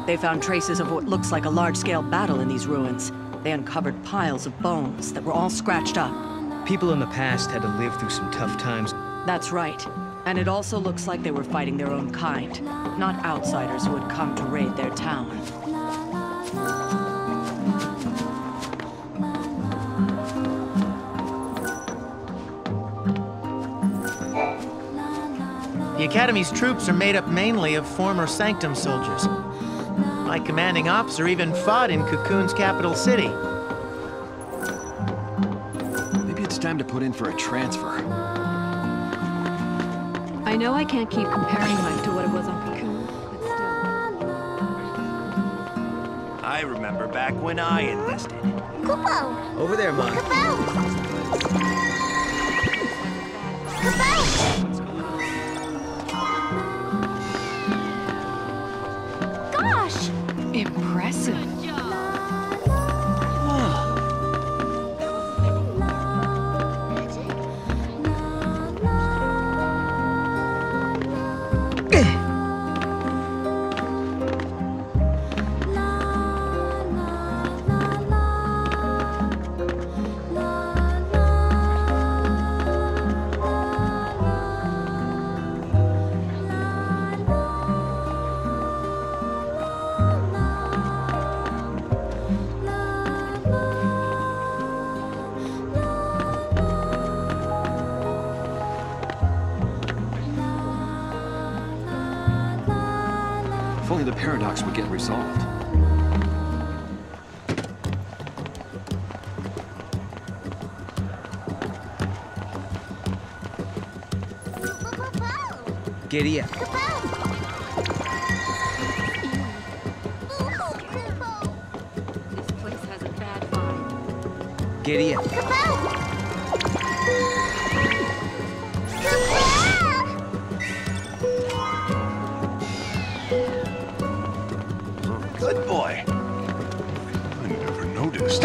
They found traces of what looks like a large-scale battle in these ruins. They uncovered piles of bones that were all scratched up. People in the past had to live through some tough times. That's right. And it also looks like they were fighting their own kind, not outsiders who had come to raid their town. The Academy's troops are made up mainly of former Sanctum soldiers. My commanding officer even fought in Cocoon's capital city. Maybe it's time to put in for a transfer. I know I can't keep comparing life to what it was on Cocoon, but still. I remember back when I enlisted. Kupo! Over there, Mon. Kupo! Kupo! Gosh! Impressive. If only the paradox would get resolved. Giddy up. This place has a bad vibe. Giddy up. Good boy. I never noticed.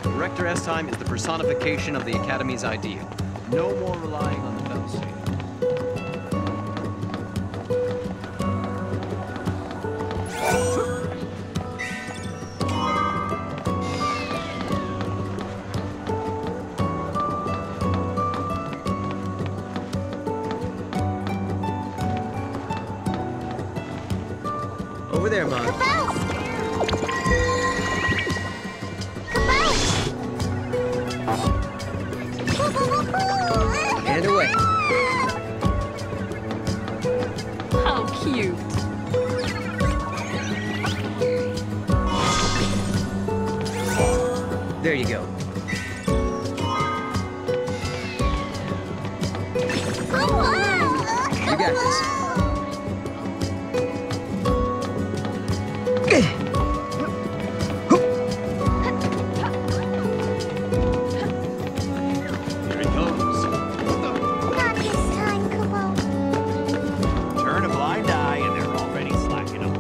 Director S-Time is the personification of the Academy's ideal. No more relying on the bell state. Over there, Mon. And away. How cute. There you go. You got this. Here he comes. Not this time, Kupo. Turn a blind eye and they're already slacking up.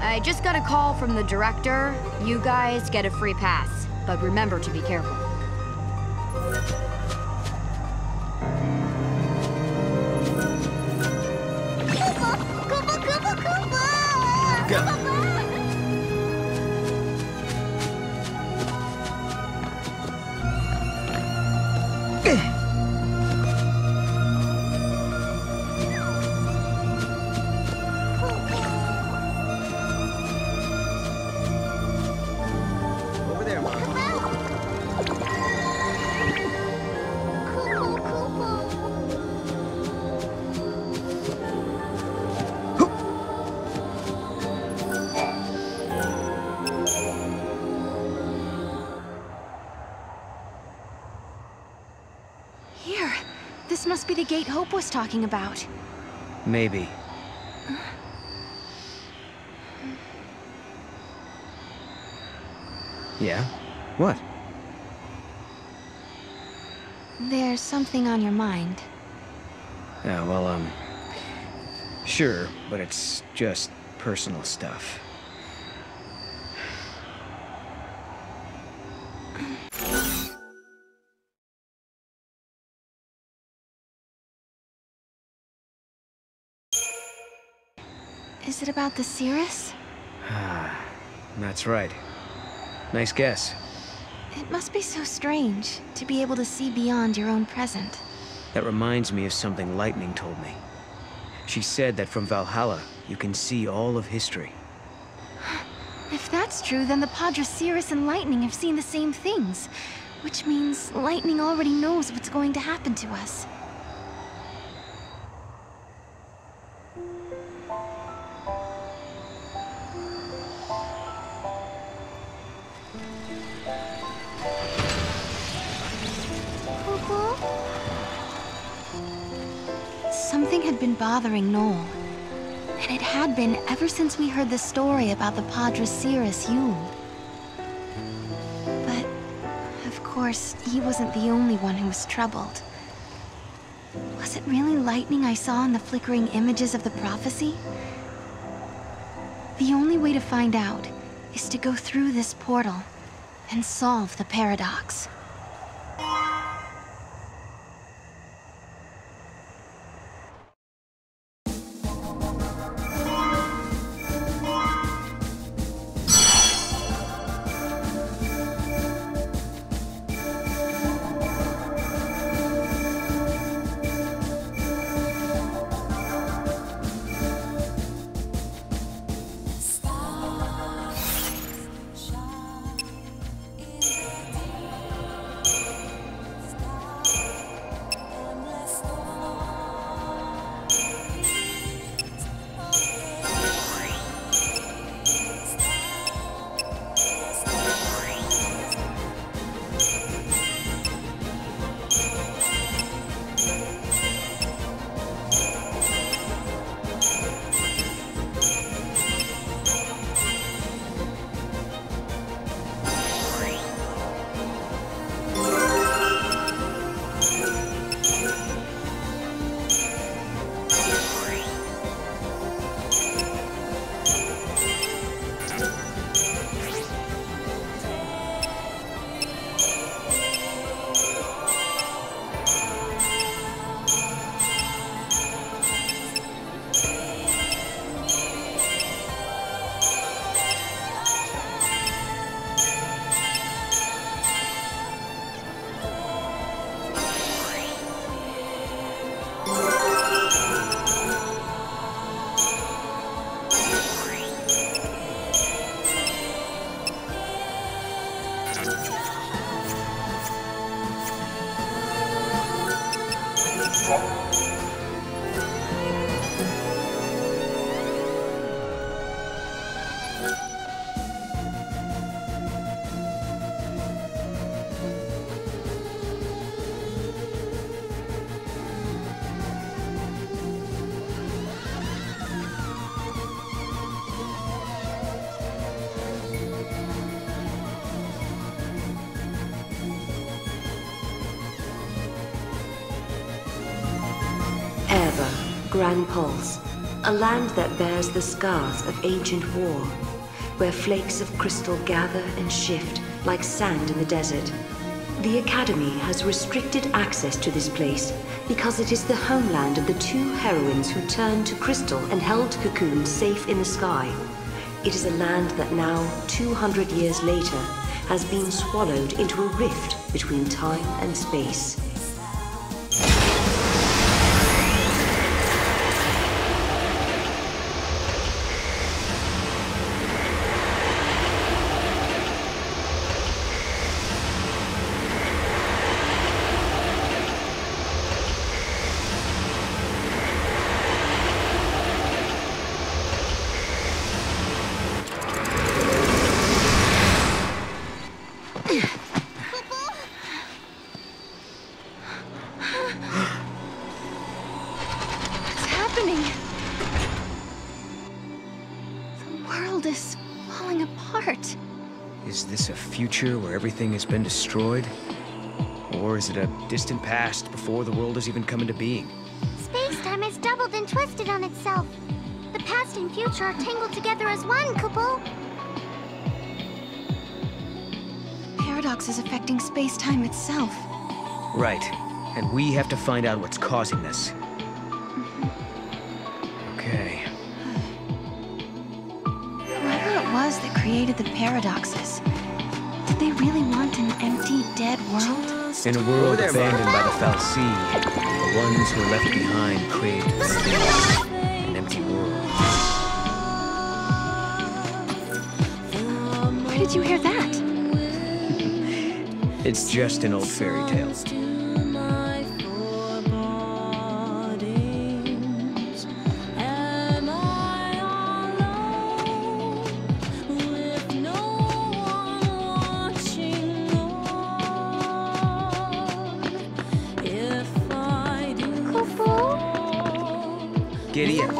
I just got a call from the director. You guys get a free pass, but remember to be careful. Go. Over there, Mon. Here, this must be the gate Hope was talking about. Maybe. Yeah? What? There's something on your mind. Yeah, well, sure, but it's just personal stuff. Is it about the Cirrus? That's right. Nice guess. It must be so strange to be able to see beyond your own present. That reminds me of something Lightning told me. She said that from Valhalla, you can see all of history. If that's true, then the Part.3 and Lightning have seen the same things. Which means Lightning already knows what's going to happen to us. Something had been bothering Noel. And it had been ever since we heard the story about the Part.3 Yule. But, of course, he wasn't the only one who was troubled. Was it really lightning I saw in the flickering images of the prophecy? The only way to find out is to go through this portal and solve the paradox. Grand Pulse, a land that bears the scars of ancient war, where flakes of crystal gather and shift like sand in the desert. The Academy has restricted access to this place because it is the homeland of the two heroines who turned to crystal and held Cocoon safe in the sky. It is a land that now, 200 years later, has been swallowed into a rift between time and space. The world is falling apart. Is this a future where everything has been destroyed? Or is it a distant past before the world has even come into being? Space-time is doubled and twisted on itself. The past and future are tangled together as one, Kupo. Paradox is affecting space-time itself. Right. And we have to find out what's causing this. Okay. Whoever it was that created the paradoxes, did they really want an empty, dead world? In a world abandoned by the foul sea, the ones who are left behind craved an empty world. Where did you hear that? It's just an old fairy tale. Giddy up.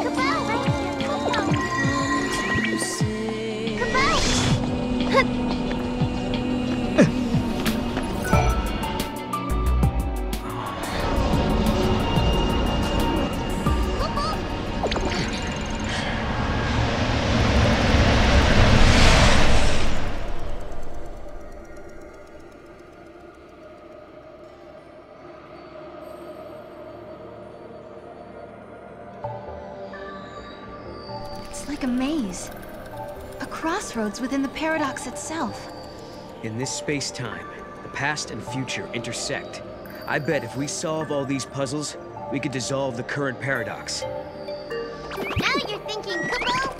It's like a maze. A crossroads within the paradox itself. In this space-time, the past and future intersect. I bet if we solve all these puzzles, we could dissolve the current paradox. Now you're thinking, Kupo.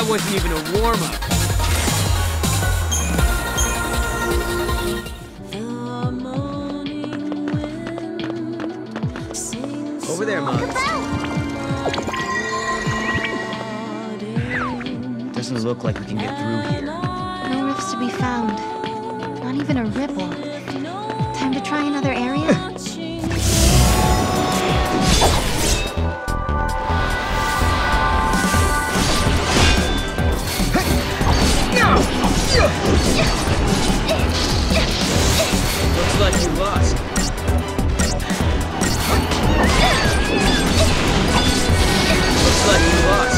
wasn't even a warm-up. Over there, Mom. Doesn't look like we can get through here. No rifts to be found. Not even a ripple. Time to try another area? Looks like you lost. Looks like you lost.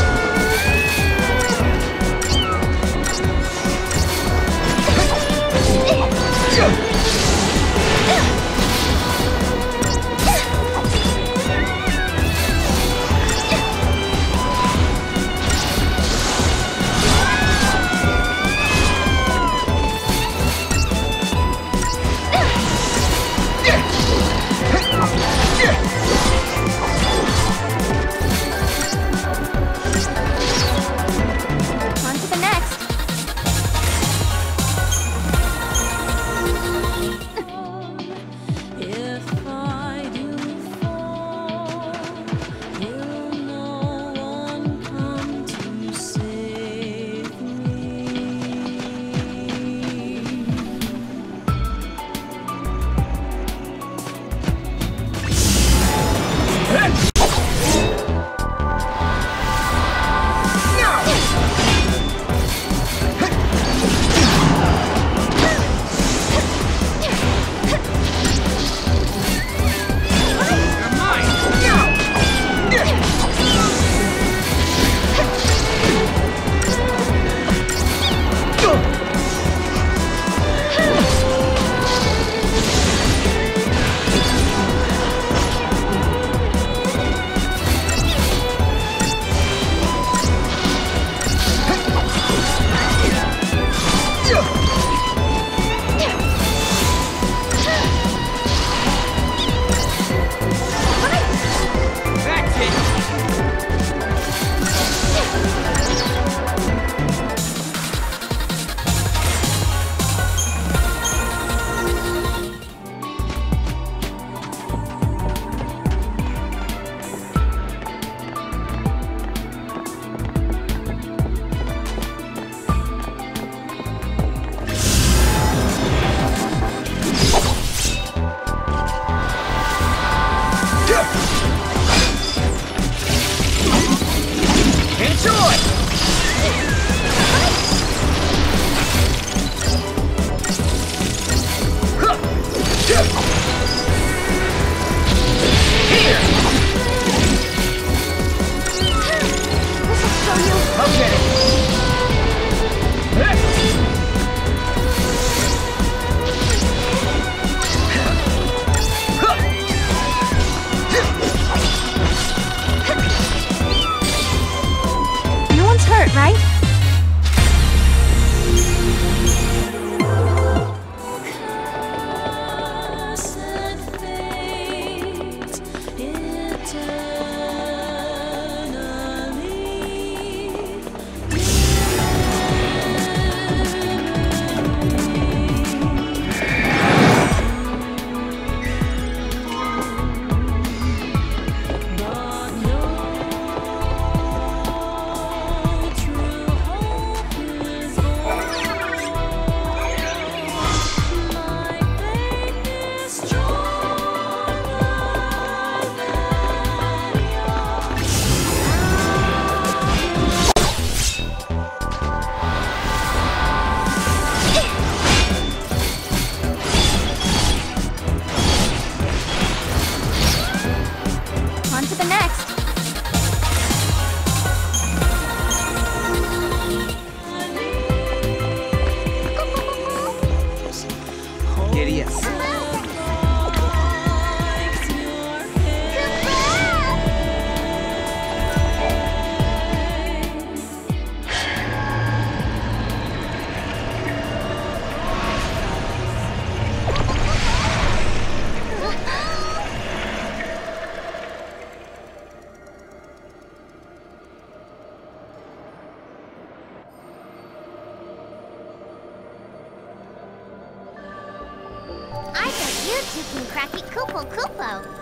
Kupo Kupo.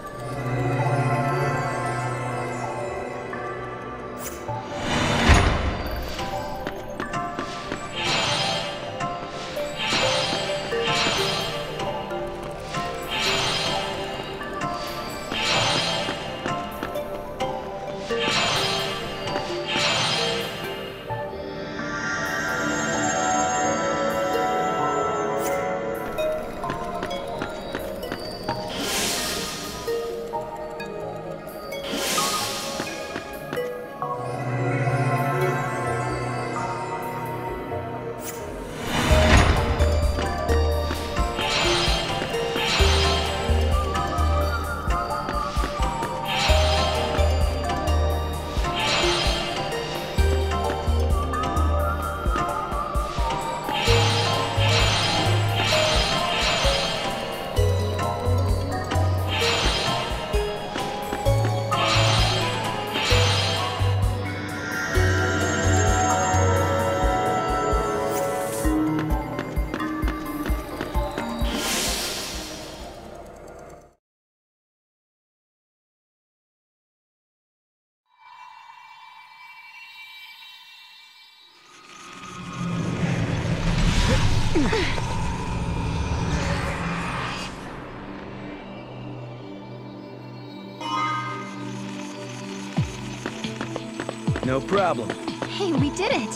No problem. Hey, we did it!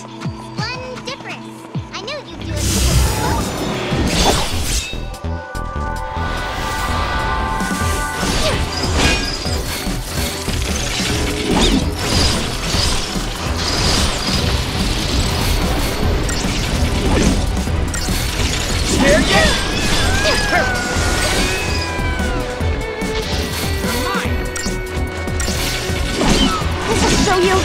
Splendiferous! I knew you'd do it. There you go! Show you!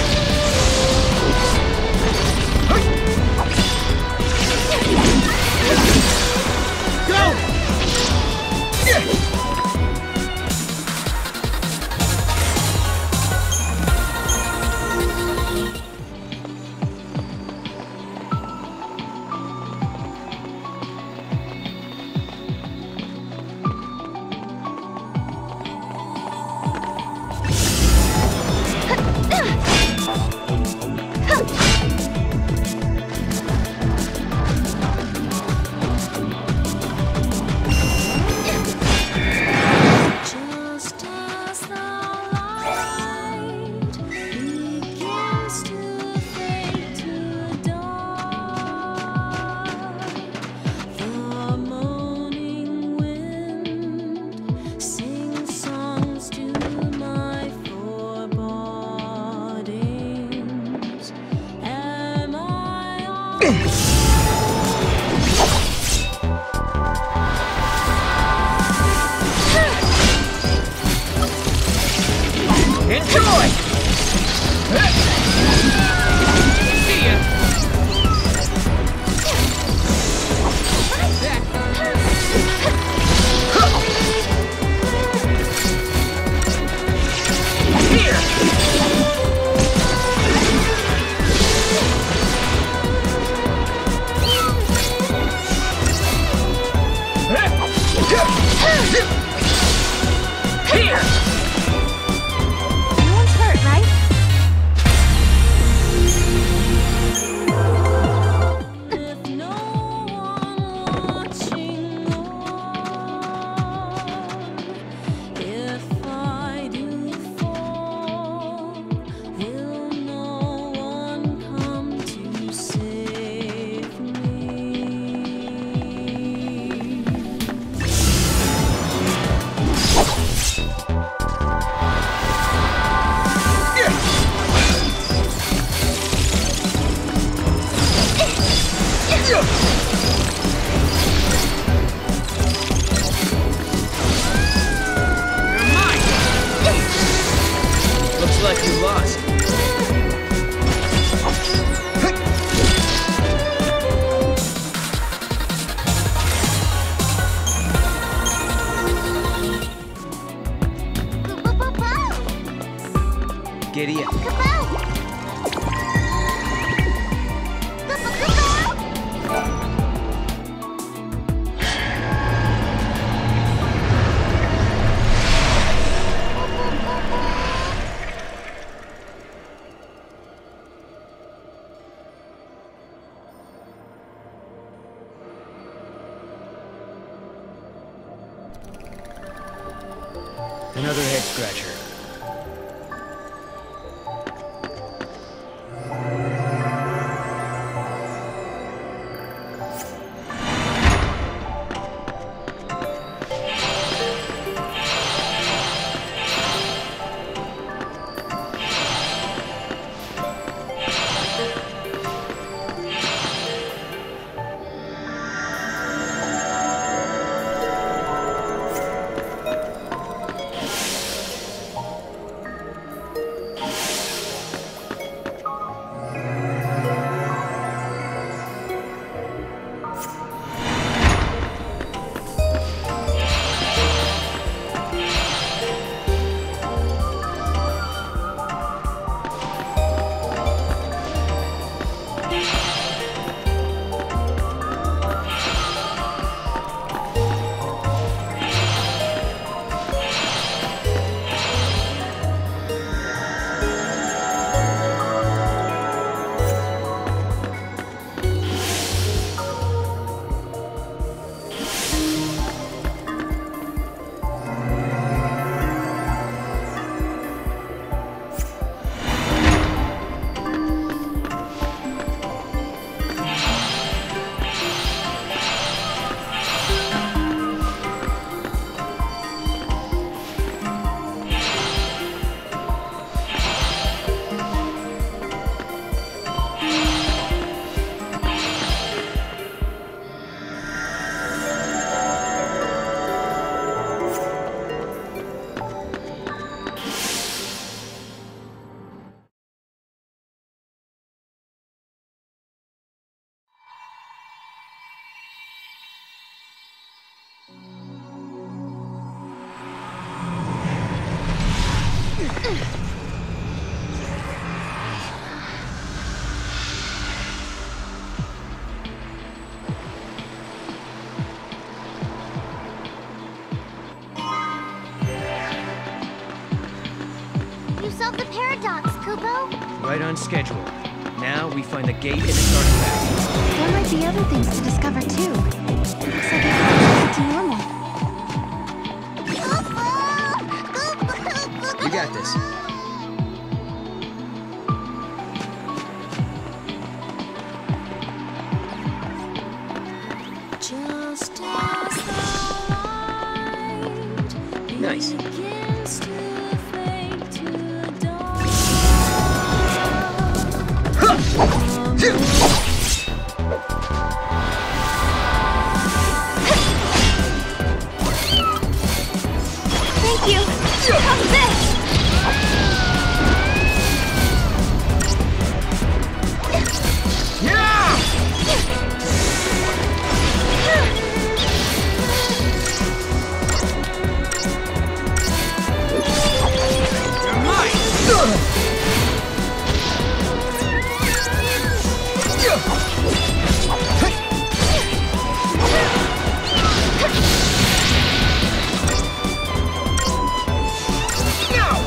Giddy up. Another head scratcher. Solve the paradox, Kupo. Right on schedule. Now we find the gate and its artifact. There might be other things to discover too. Looks like it's to normal. You got this. Nice. Thank you. How's this? No!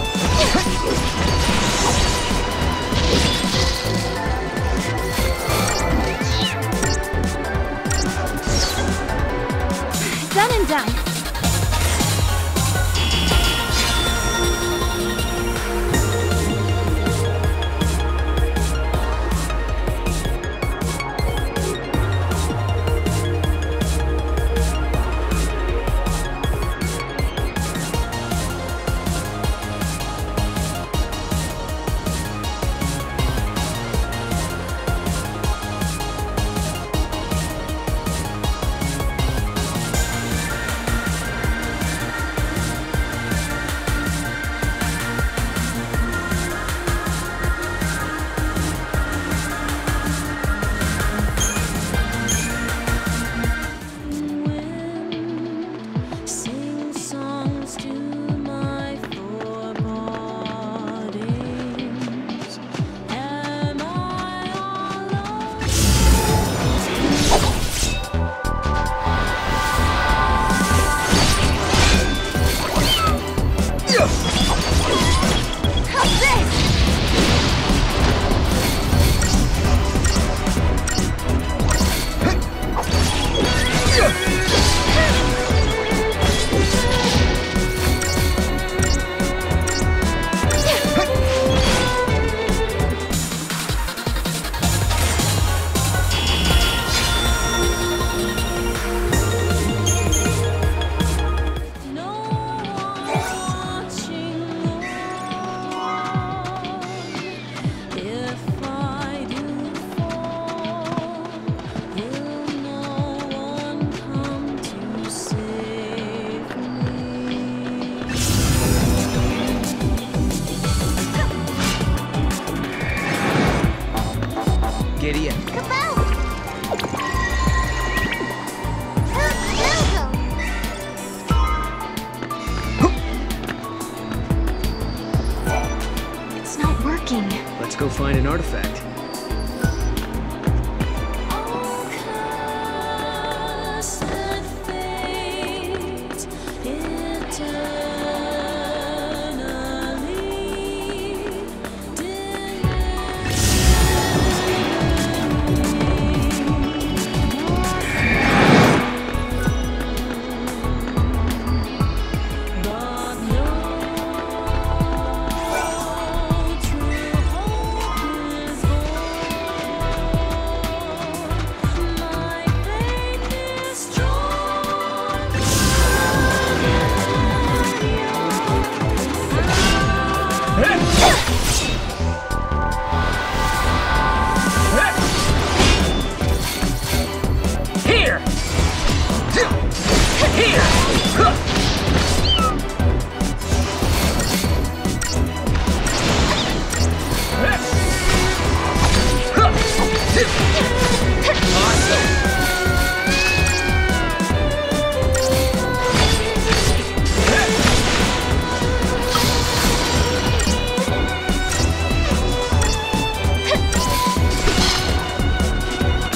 go find an artifact.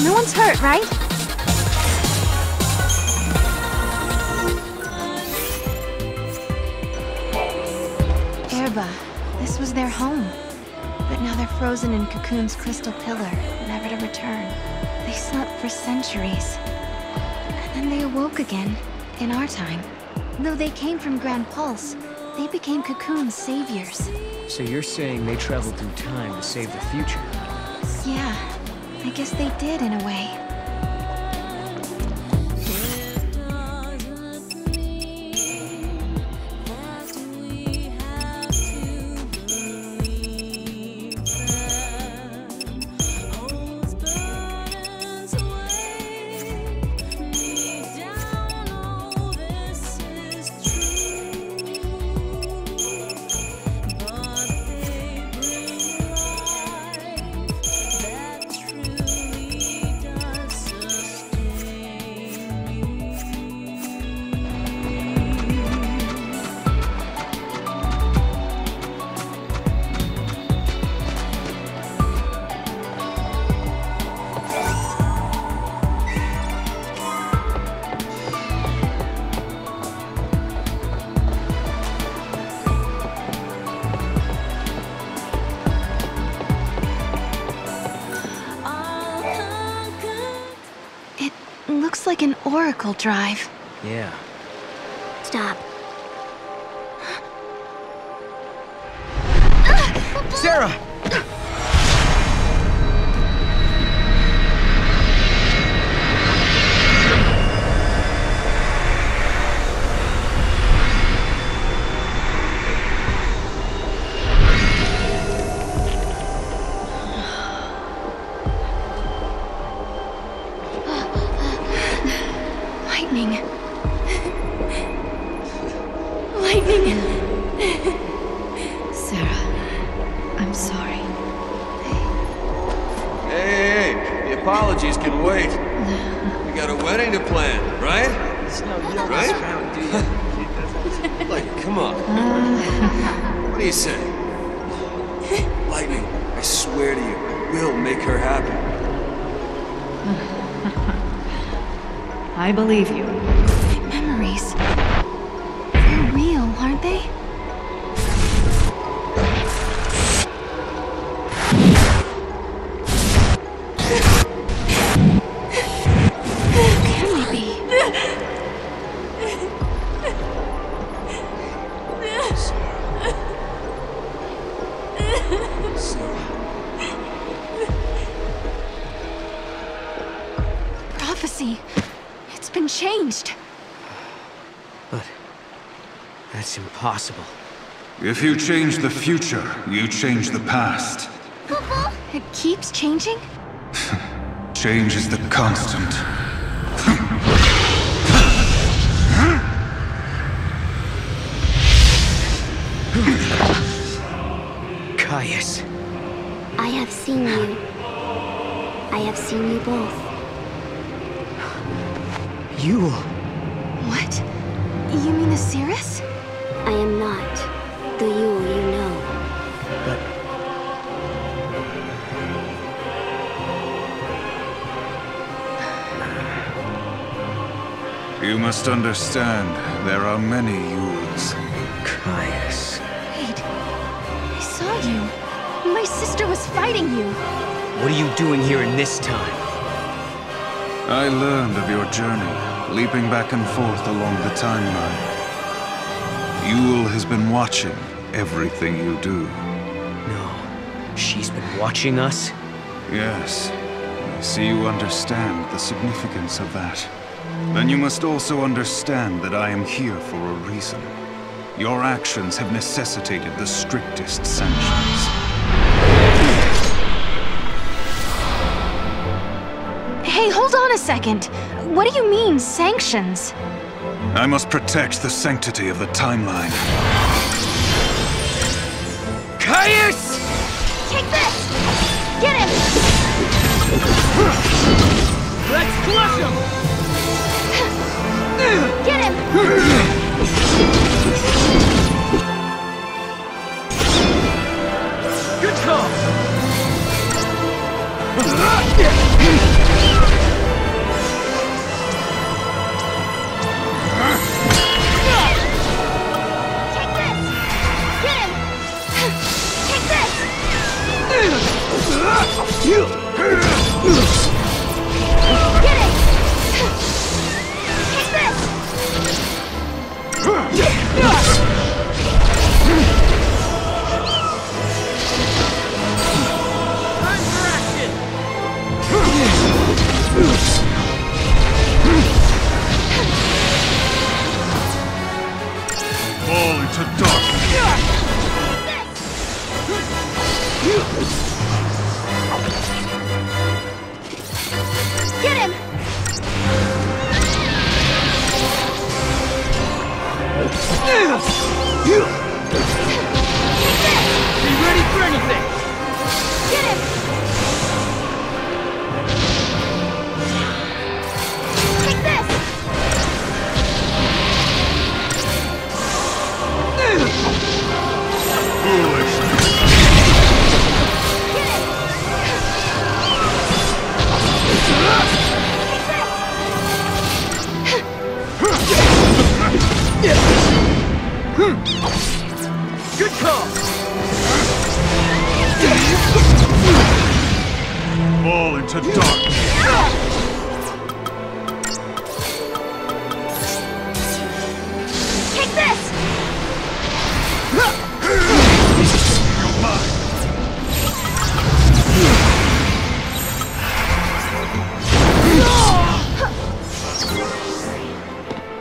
No one's hurt, right? Erba, this was their home. But now they're frozen in Cocoon's crystal pillar, never to return. They slept for centuries. And then they awoke again, in our time. Though they came from Grand Pulse, they became Cocoon's saviors. So you're saying they traveled through time to save the future? Yeah, I guess they did in a way. Looks like an oracle drive. Yeah. Stop. Sarah! Lightning. Sarah, I'm sorry. Hey, the apologies can wait. We got a wedding to plan, right? It's no use, right? do you? Like, come on. What do you say? Lightning, I swear to you, I will make her happy. I believe you. Memories. They're real, aren't they? Can they be? Prophecy. It's been changed. But that's impossible. If you change the future, you change the past. It keeps changing? Change is the constant. Caius. I have seen you. I have seen you both. You... What? You mean the Cirrus? I am not the Yule you know. You must understand, there are many Yules. Caius. Wait. I saw you. My sister was fighting you. What are you doing here in this time? I learned of your journey, leaping back and forth along the timeline. Yule has been watching everything you do. No. She's been watching us? Yes. I see you understand the significance of that. Then you must also understand that I am here for a reason. Your actions have necessitated the strictest sanctions. Hey, hold on a second. What do you mean, sanctions? I must protect the sanctity of the timeline. Caius! Take this! Get him! Let's crush him! Get him! Good call! Take this! Get him! Take this! Get it! Take this! Time for action! Fall into darkness. Get him! Be ready for anything! Get him! Take this! Good call! Fall into darkness. Take this!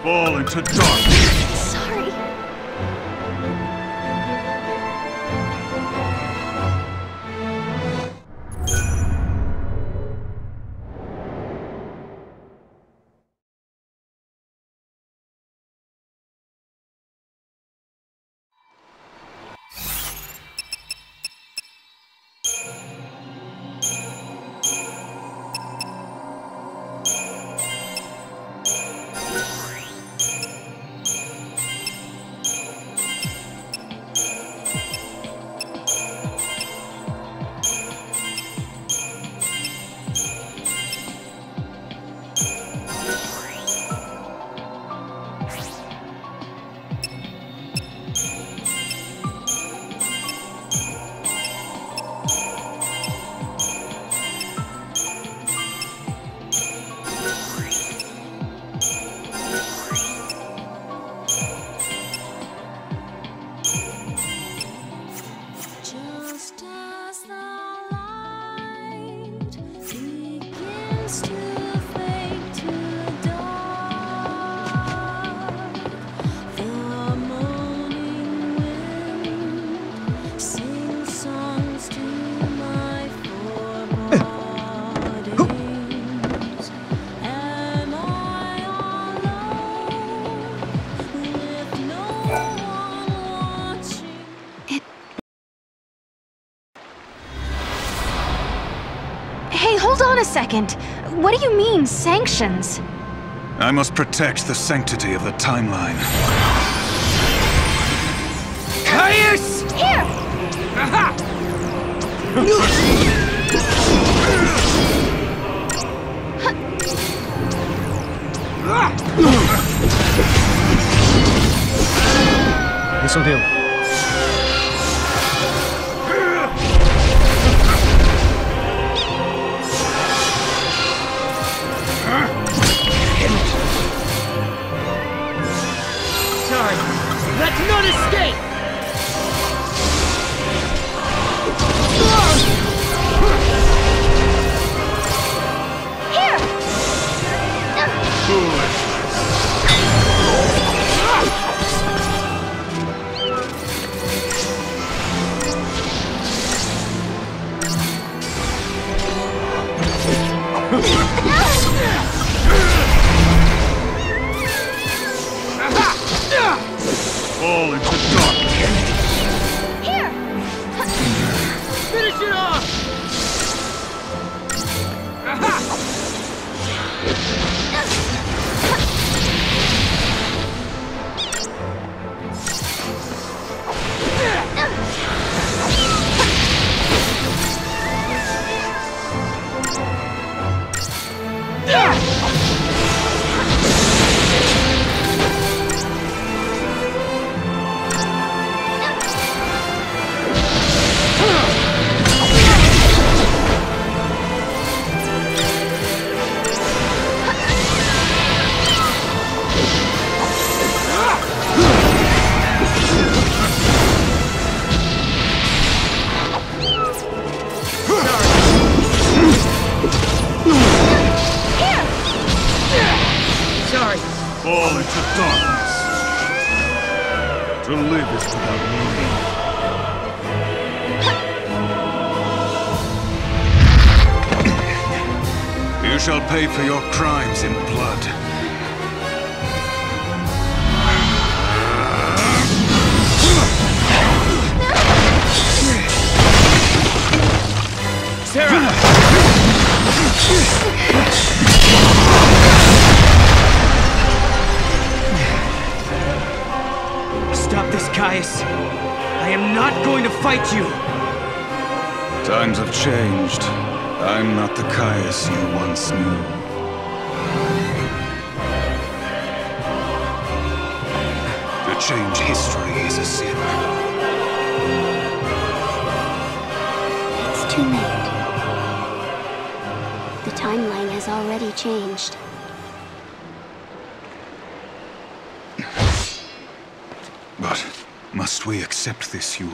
Fall into darkness. Sorry. Hey, hold on a second. What do you mean, sanctions? I must protect the sanctity of the timeline. Caius! Here! Aha! This'll do. Sorry. Let's not escape! Here! Fall into darkness. Here! Finish it off! Fall into darkness. To live is without meaning. You shall pay for your crimes in blood. Sarah! Stop this, Caius. I am not going to fight you. Times have changed. I'm not the Caius you once knew. To change history is a sin. It's too late. The timeline has already changed. But must we accept this, Yule?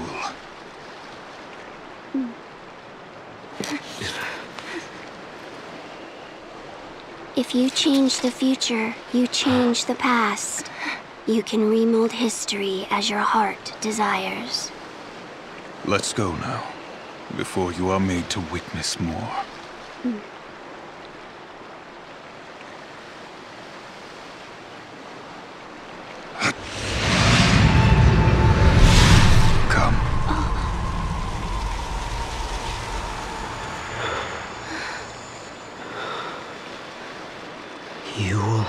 If you change the future, you change the past. You can remold history as your heart desires. Let's go now, before you are made to witness more. Yule.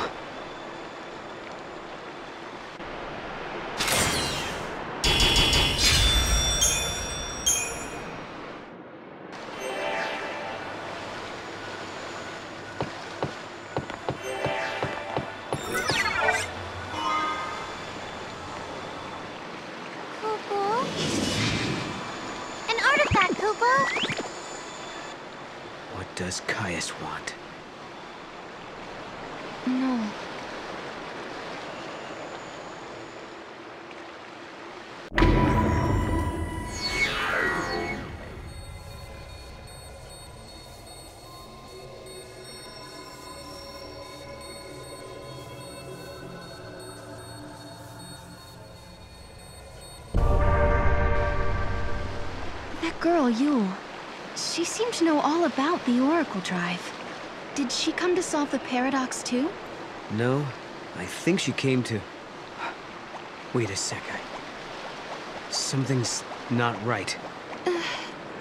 An artifact, Kupo! What does Caius want? No. That girl, Yule. She seemed to know all about the Oracle Drive. Did she come to solve the paradox too? No, I think she came to... Wait a sec, something's not right.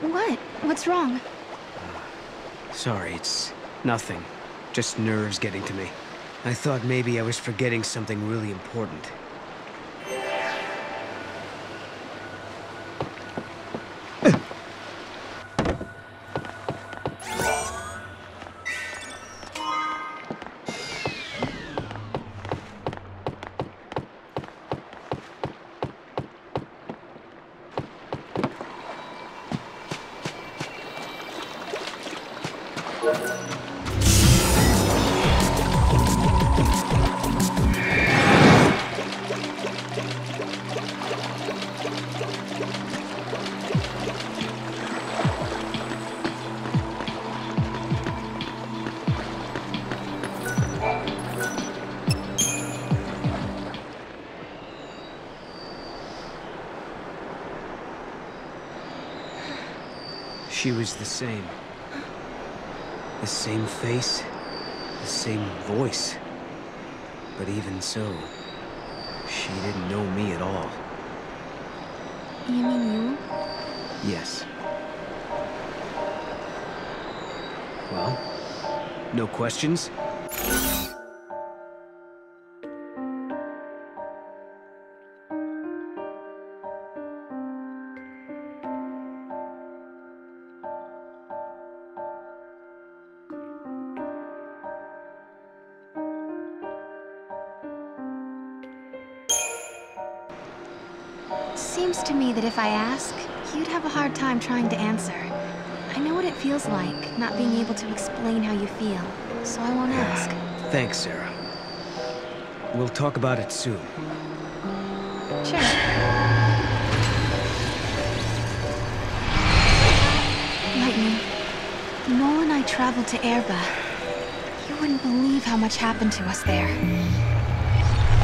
What? What's wrong? Sorry, it's nothing. Just nerves getting to me. I thought maybe I was forgetting something really important. She was the same. The same face, the same voice. But even so, she didn't know me at all. You mean you? Yes. Well, no questions? Seems to me that if I ask, you'd have a hard time trying to answer. I know what it feels like, not being able to explain how you feel, so I won't ask. Thanks, Sarah. We'll talk about it soon. Sure. Lightning, Noel and I traveled to Erba. You wouldn't believe how much happened to us there.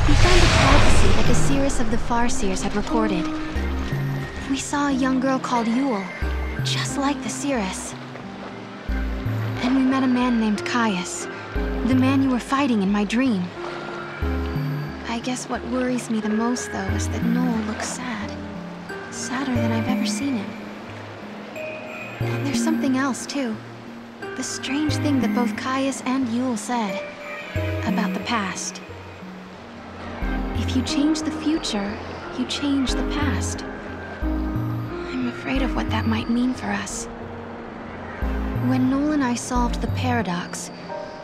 We found a prophecy that the seeress of the Farseers had recorded. We saw a young girl called Yule, just like the seeress. And we met a man named Caius, the man you were fighting in my dream. I guess what worries me the most, though, is that Noel looks sad. Sadder than I've ever seen him. And there's something else, too. The strange thing that both Caius and Yule said about the past. If you change the future, you change the past. I'm afraid of what that might mean for us. When Noel and I solved the paradox,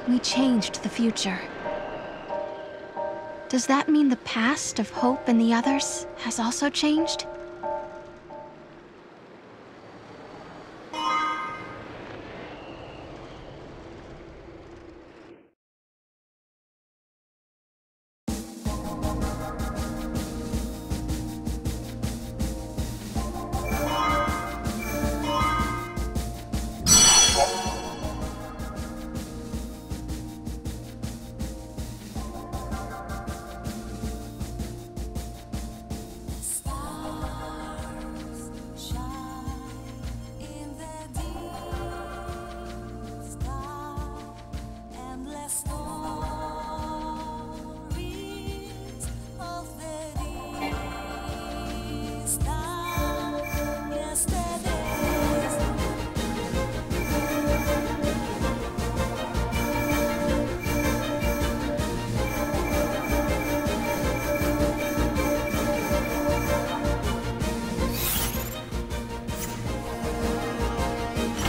we changed the future. Does that mean the past of Hope and the others has also changed?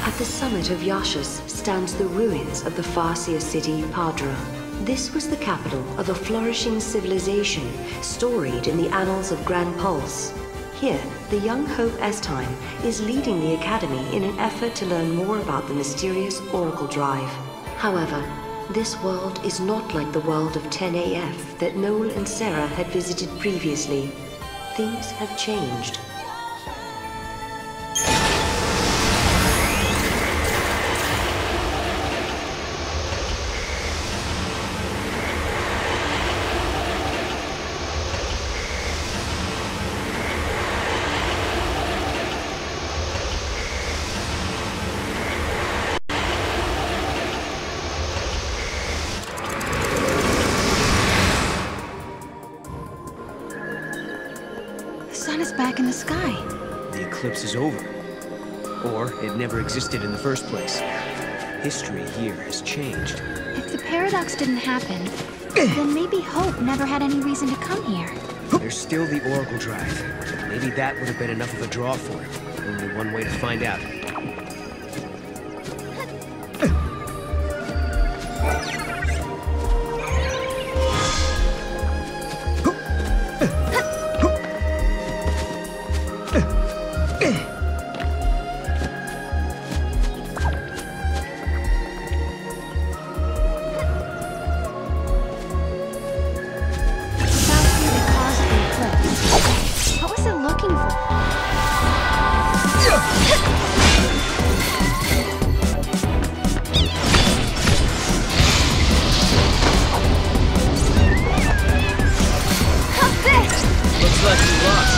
At the summit of Yashas stands the ruins of the Farseer city, Part.3. This was the capital of a flourishing civilization, storied in the annals of Grand Pulse. Here, the young Hope XIII is leading the Academy in an effort to learn more about the mysterious Oracle Drive. However, this world is not like the world of 10AF that Noel and Sarah had visited previously. Things have changed. The sun is back in the sky. The eclipse is over. Or it never existed in the first place. History here has changed. If the paradox didn't happen, then maybe Hope never had any reason to come here. There's still the Oracle Drive. Maybe that would have been enough of a draw for him. Only one way to find out. What was it looking for? Looks like we lost.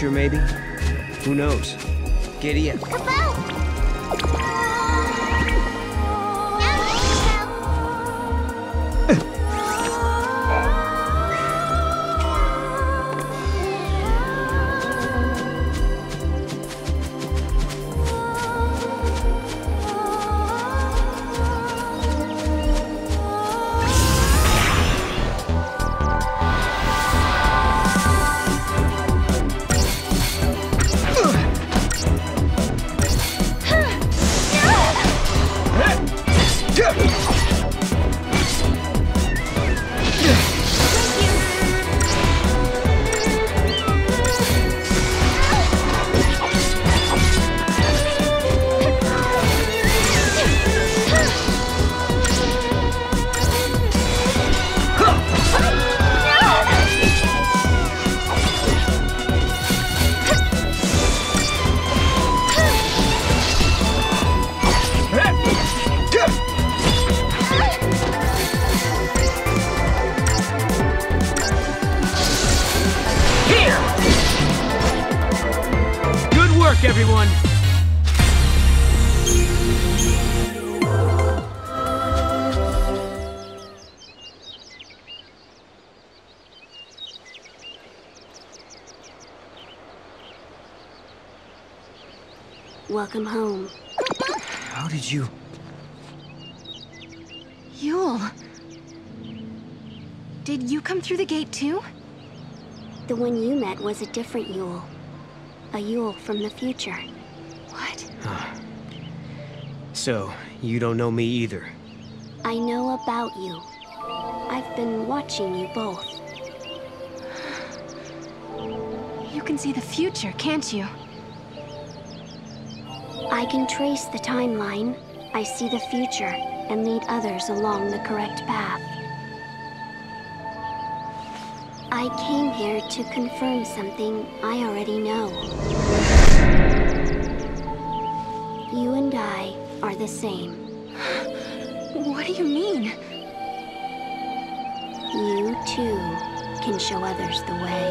future, maybe? Who knows? Giddy up. Everyone! Welcome home. How did you... Yule. Did you come through the gate too? The one you met was a different Yule. A Yule from the future. What? So, you don't know me either? I know about you. I've been watching you both. You can see the future, can't you? I can trace the timeline. I see the future and lead others along the correct path. I came here to confirm something I already know. You and I are the same. What do you mean? You, too, can show others the way.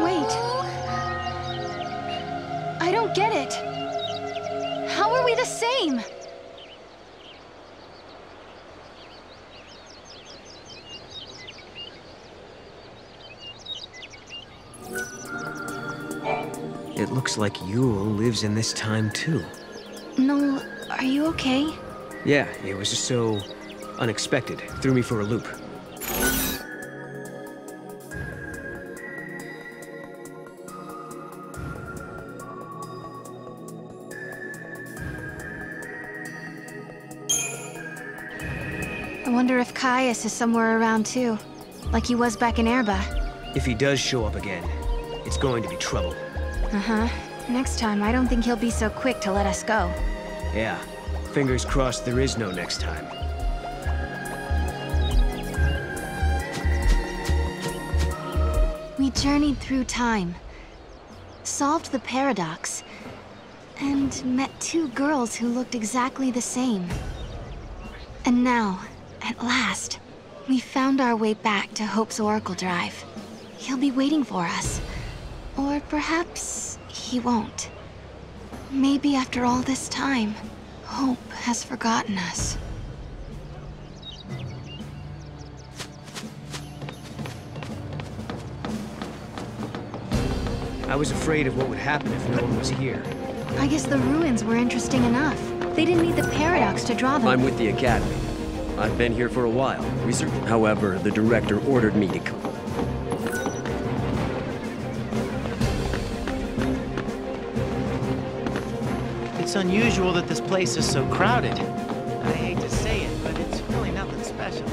Wait. I don't get it. How are we the same? It looks like Yule lives in this time, too. No, are you okay? Yeah, it was just so unexpected. Threw me for a loop. I wonder if Caius is somewhere around too, like he was back in Erba. If he does show up again, it's going to be trouble. Uh-huh. Next time, I don't think he'll be so quick to let us go. Yeah. Fingers crossed there is no next time. We journeyed through time, solved the paradox, and met two girls who looked exactly the same. And now, at last, we found our way back to Hope's Oracle Drive. He'll be waiting for us. Or perhaps he won't. Maybe after all this time, Hope has forgotten us. I was afraid of what would happen if no one was here. I guess the ruins were interesting enough. They didn't need the paradox to draw them. I'm with the Academy. I've been here for a while. However, the director ordered me to come. It's unusual that this place is so crowded. I hate to say it, but it's really nothing special.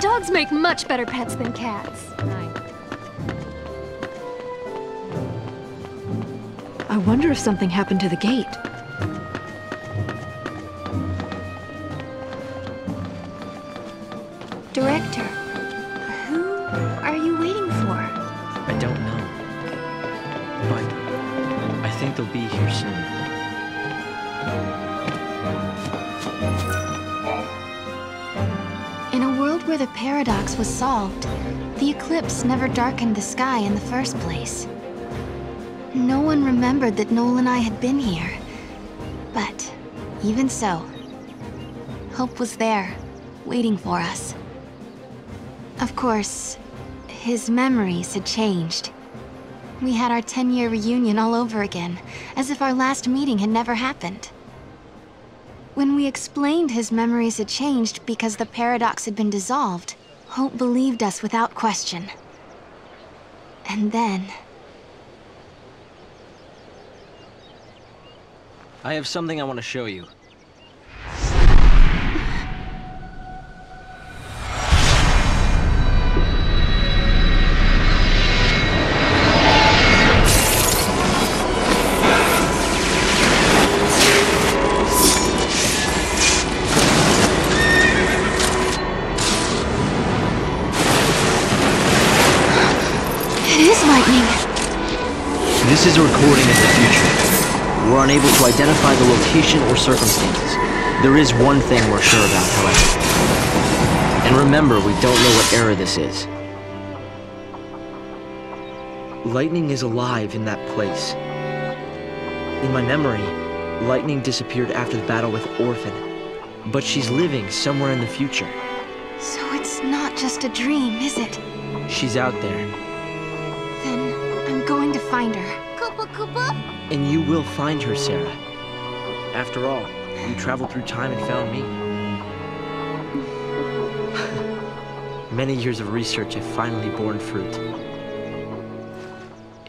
Dogs make much better pets than cats. I wonder if something happened to the gate. Director, who are you waiting for? I don't know. But I think they'll be here soon. In a world where the paradox was solved, the eclipse never darkened the sky in the first place. No one remembered that Noel and I had been here. But even so, hope was there, waiting for us. Of course, his memories had changed. We had our 10-year reunion all over again, as if our last meeting had never happened. When we explained his memories had changed because the paradox had been dissolved, Hope believed us without question. And then... I have something I want to show you. This is a recording of the future. We're unable to identify the location or circumstances. There is one thing we're sure about, however. And remember, we don't know what era this is. Lightning is alive in that place. In my memory, Lightning disappeared after the battle with Orphan. But she's living somewhere in the future. So it's not just a dream, is it? She's out there. Then I'm going to find her. Koopa Koopa? And you will find her, Sarah. After all, you traveled through time and found me. Many years of research have finally borne fruit.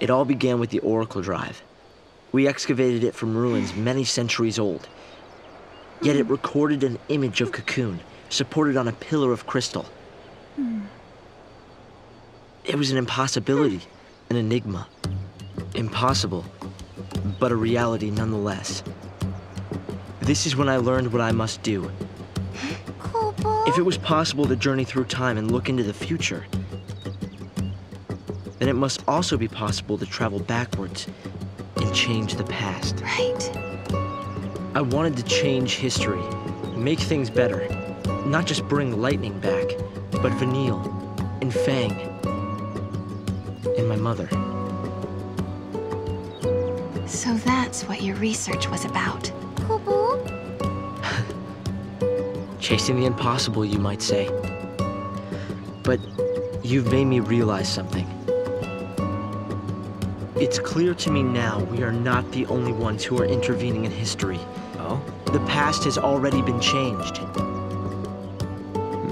It all began with the Oracle Drive. We excavated it from ruins many centuries old. Yet it recorded an image of Cocoon, supported on a pillar of crystal. It was an impossibility, an enigma. Impossible, but a reality nonetheless. This is when I learned what I must do. If it was possible to journey through time and look into the future, then it must also be possible to travel backwards and change the past. Right. I wanted to change history, make things better, not just bring Lightning back, but Vanille, and Fang, and my mother. So that's what your research was about. Chasing the impossible, you might say. But you've made me realize something. It's clear to me now we are not the only ones who are intervening in history. Oh? The past has already been changed.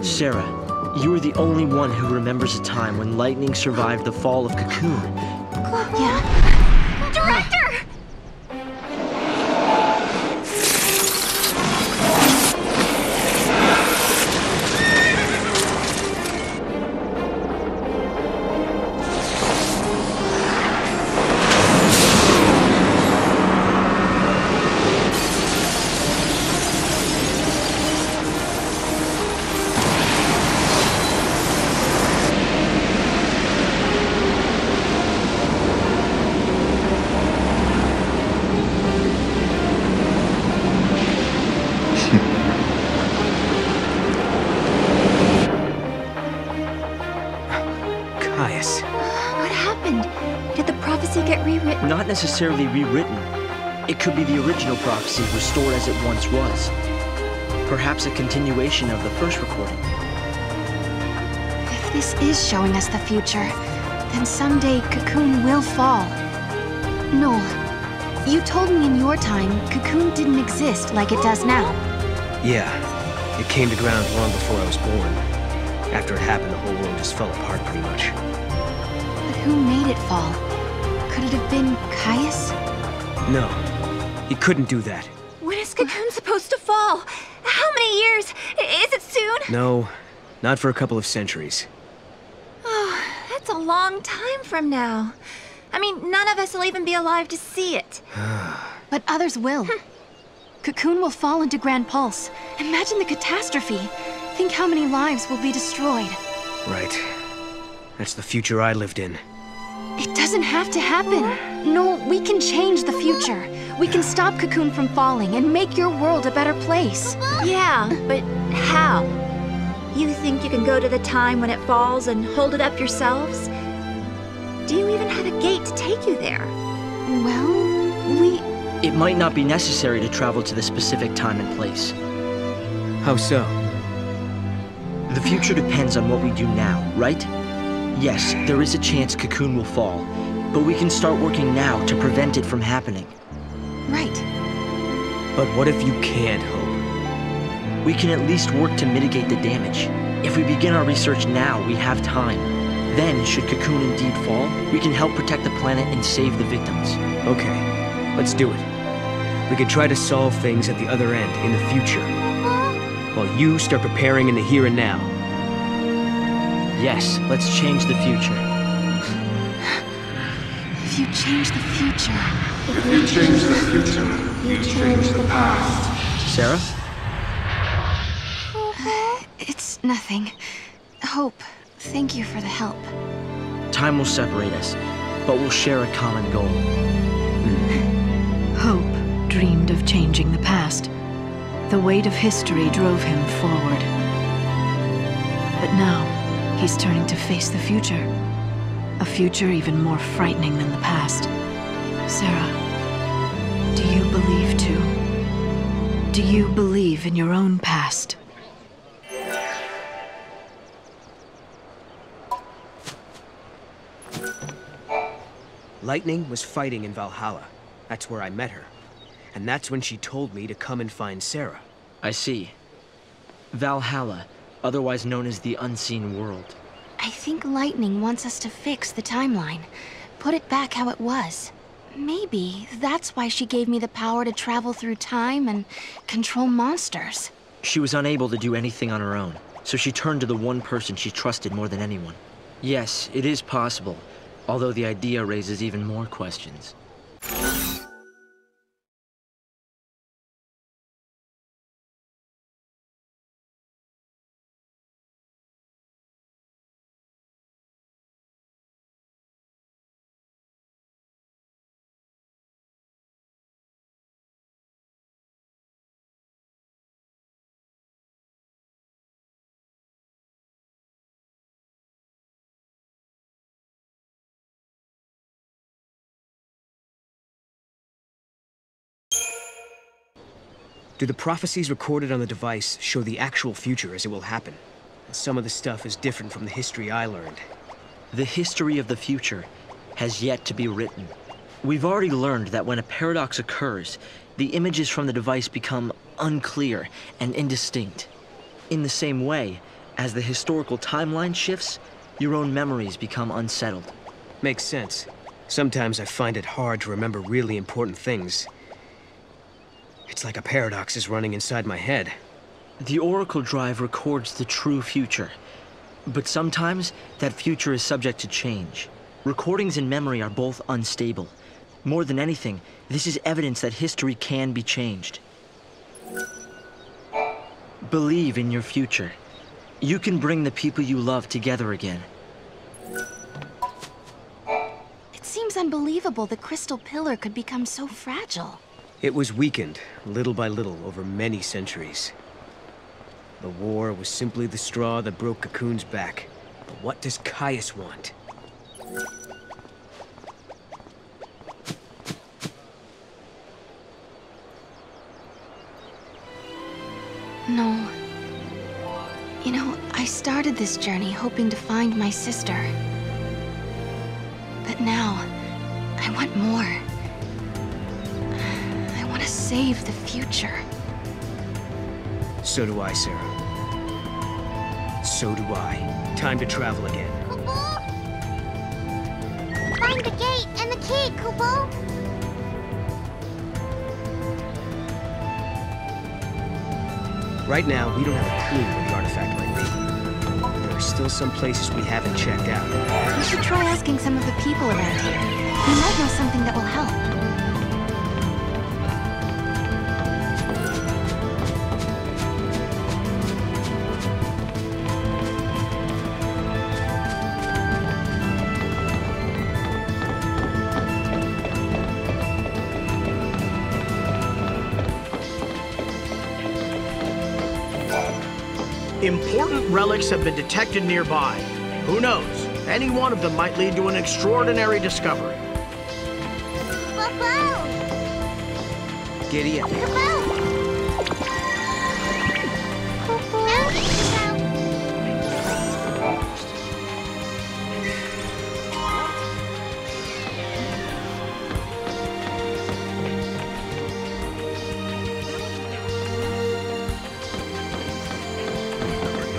Sarah, you are the only one who remembers a time when Lightning survived the fall of Cocoon. Yeah. Director! What happened? Did the prophecy get rewritten? Not necessarily rewritten. It could be the original prophecy restored as it once was. Perhaps a continuation of the first recording. If this is showing us the future, then someday Cocoon will fall. Noel, you told me in your time Cocoon didn't exist like it does now. Yeah, it came to ground long before I was born. After it happened, the whole world just fell apart pretty much. But who made it fall? Could it have been Caius? No, he couldn't do that. When is Cocoon supposed to fall? How many years? Is it soon? No, not for a couple of centuries. Oh, that's a long time from now. I mean, none of us will even be alive to see it. But others will. Cocoon will fall into Grand Pulse. Imagine the catastrophe. Think how many lives will be destroyed. Right. That's the future I lived in. It doesn't have to happen. No, we can change the future. We can stop Cocoon from falling and make your world a better place. Yeah, but how? You think you can go to the time when it falls and hold it up yourselves? Do you even have a gate to take you there? Well, It might not be necessary to travel to the specific time and place. How so? The future depends on what we do now, right? Yes, there is a chance Cocoon will fall, but we can start working now to prevent it from happening. Right. But what if you can't, Hope? We can at least work to mitigate the damage. If we begin our research now, we have time. Then, should Cocoon indeed fall, we can help protect the planet and save the victims. Okay, let's do it. We could try to solve things at the other end, in the future. While you start preparing in the here and now. Yes, let's change the future. If you change the future... If you change the future, you change the past. Sarah? It's nothing. Hope, thank you for the help. Time will separate us, but we'll share a common goal. Hope dreamed of changing the past. The weight of history drove him forward. But now, he's turning to face the future. A future even more frightening than the past. Sarah, do you believe too? Do you believe in your own past? Lightning was fighting in Valhalla. That's where I met her. And that's when she told me to come and find Sarah. I see. Valhalla, otherwise known as the Unseen World. I think Lightning wants us to fix the timeline. Put it back how it was. Maybe that's why she gave me the power to travel through time and control monsters. She was unable to do anything on her own, so she turned to the one person she trusted more than anyone. Yes, it is possible, although the idea raises even more questions. Do the prophecies recorded on the device show the actual future as it will happen? Some of the stuff is different from the history I learned. The history of the future has yet to be written. We've already learned that when a paradox occurs, the images from the device become unclear and indistinct. In the same way, as the historical timeline shifts, your own memories become unsettled. Makes sense. Sometimes I find it hard to remember really important things. It's like a paradox is running inside my head. The Oracle Drive records the true future, but sometimes that future is subject to change. Recordings and memory are both unstable. More than anything, this is evidence that history can be changed. Believe in your future. You can bring the people you love together again. It seems unbelievable the crystal pillar could become so fragile. It was weakened, little by little, over many centuries. The war was simply the straw that broke Cocoon's back. But what does Caius want? No. You know, I started this journey hoping to find my sister. But now, I want more. I want to save the future. So do I, Sarah. So do I. Time to travel again. Find the gate and the key, Kubo! Right now, we don't have a clue where the artifact might be. There are still some places we haven't checked out. We should try asking some of the people around here. We might know something that will help. Important relics have been detected nearby. Who knows? Any one of them might lead to an extraordinary discovery. Giddy up.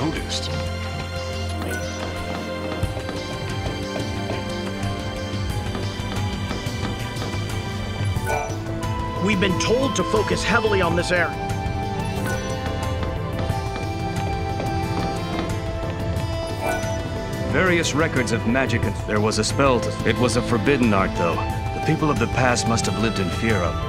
Noticed. We've been told to focus heavily on this area. Various records of magic. There was a spell. It was a forbidden art, though. The people of the past must have lived in fear of.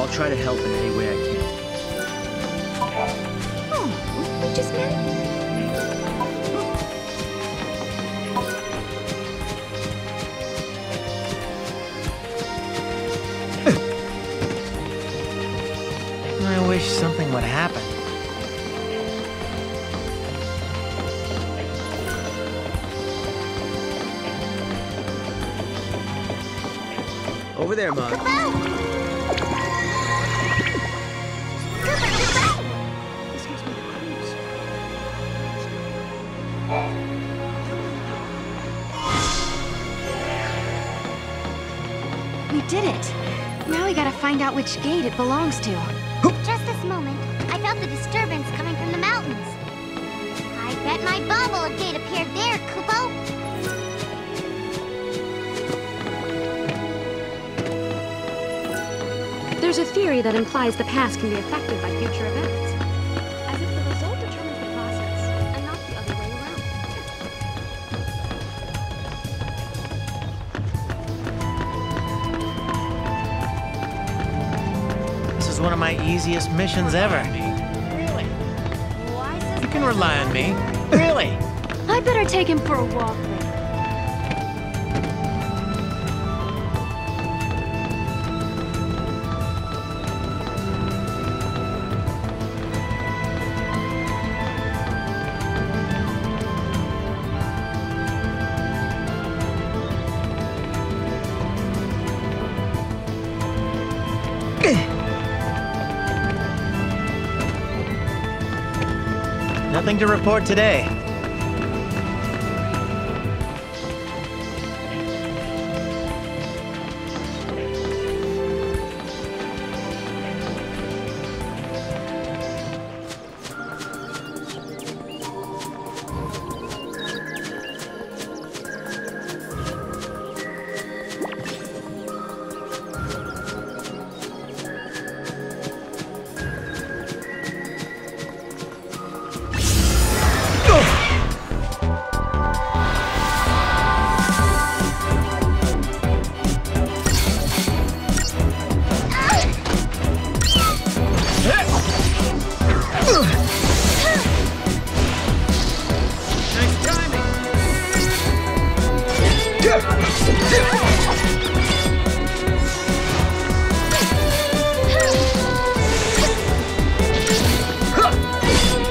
I'll try to help in any way I can. Oh, we just met? I wish something would happen. Over there, Mom. We did it. Now we gotta find out which gate it belongs to. Just this moment, I felt the disturbance coming from the mountains. I bet my bauble gate appeared there, Kupo. There's a theory that implies the past can be affected by future events. As if the result determines the process, and not the other way around. This is one of my easiest missions ever. Really? You can rely on me. Really? I better take him for a walk. Nothing to report today.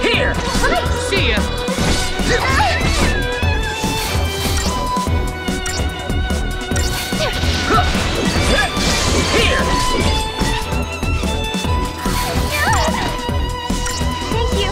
Here! See ya! Here! Thank you.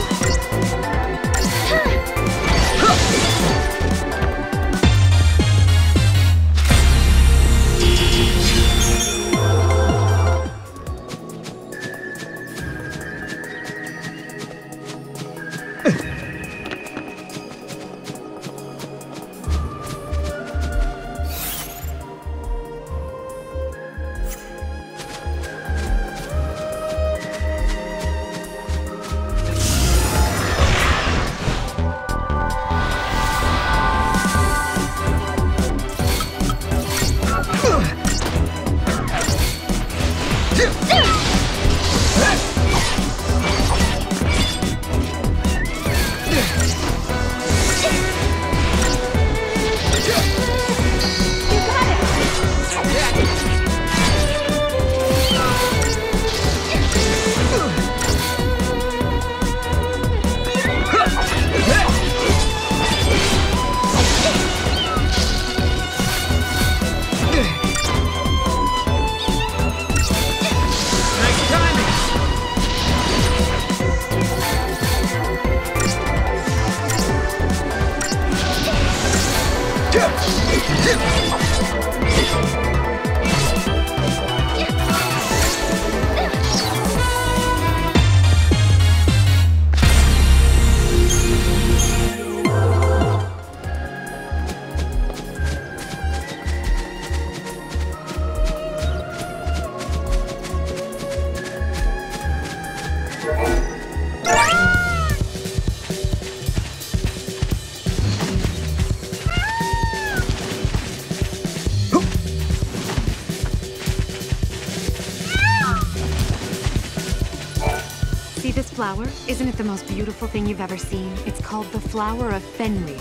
flower? Isn't it the most beautiful thing you've ever seen? It's called the flower of Fenrir.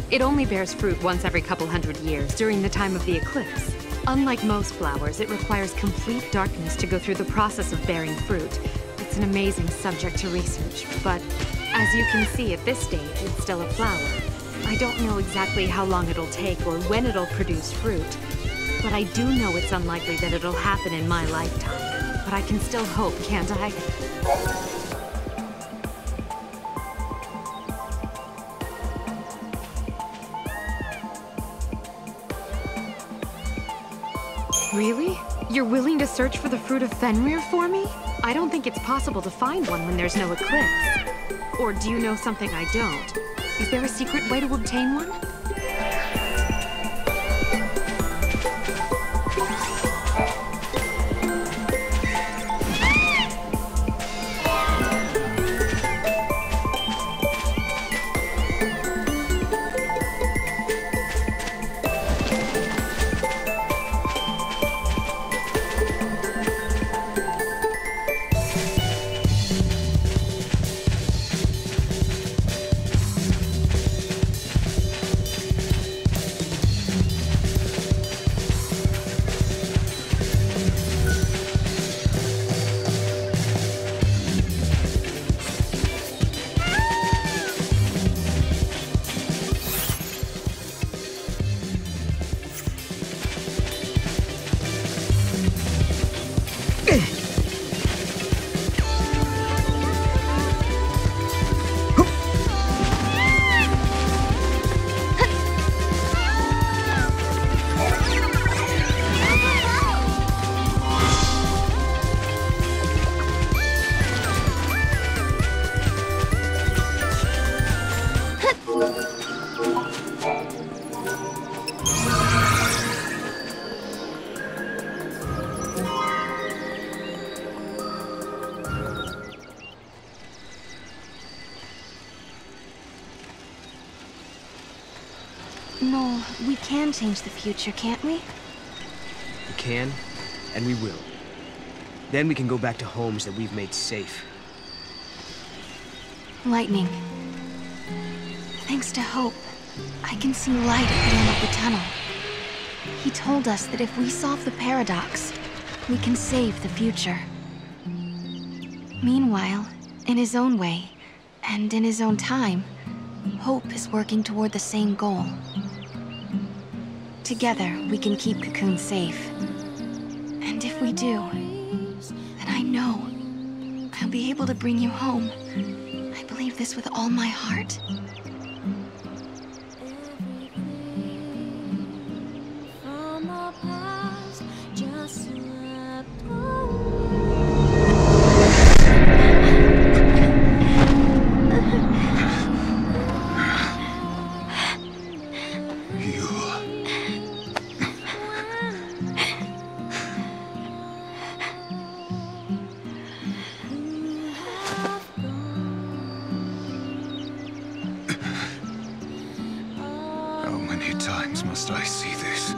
It only bears fruit once every couple hundred years during the time of the eclipse. Unlike most flowers, it requires complete darkness to go through the process of bearing fruit. It's an amazing subject to research, but as you can see at this stage, it's still a flower. I don't know exactly how long it'll take or when it'll produce fruit, but I do know it's unlikely that it'll happen in my lifetime. But I can still hope, can't I? Really? You're willing to search for the fruit of Fenrir for me? I don't think it's possible to find one when there's no eclipse. Or do you know something I don't? Is there a secret way to obtain one? No, we can change the future, can't we? We can, and we will. Then we can go back to homes that we've made safe. Lightning. Thanks to Hope, I can see light at the end of the tunnel. He told us that if we solve the paradox, we can save the future. Meanwhile, in his own way, and in his own time, Hope is working toward the same goal. Together, we can keep Cocoon safe. And if we do, then I know I'll be able to bring you home. I believe this with all my heart. Must I see this?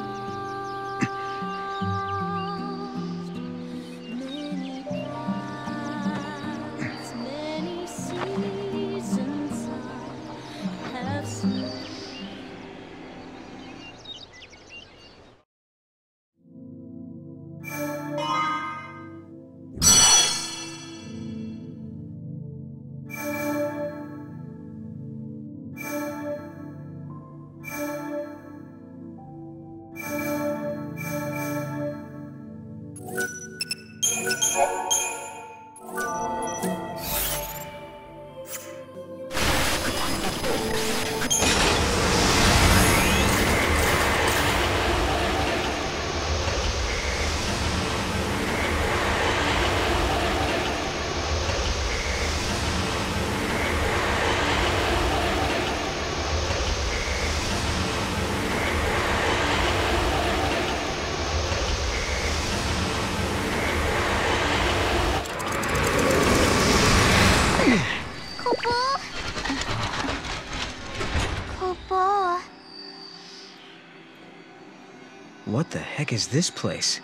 What the heck is this place?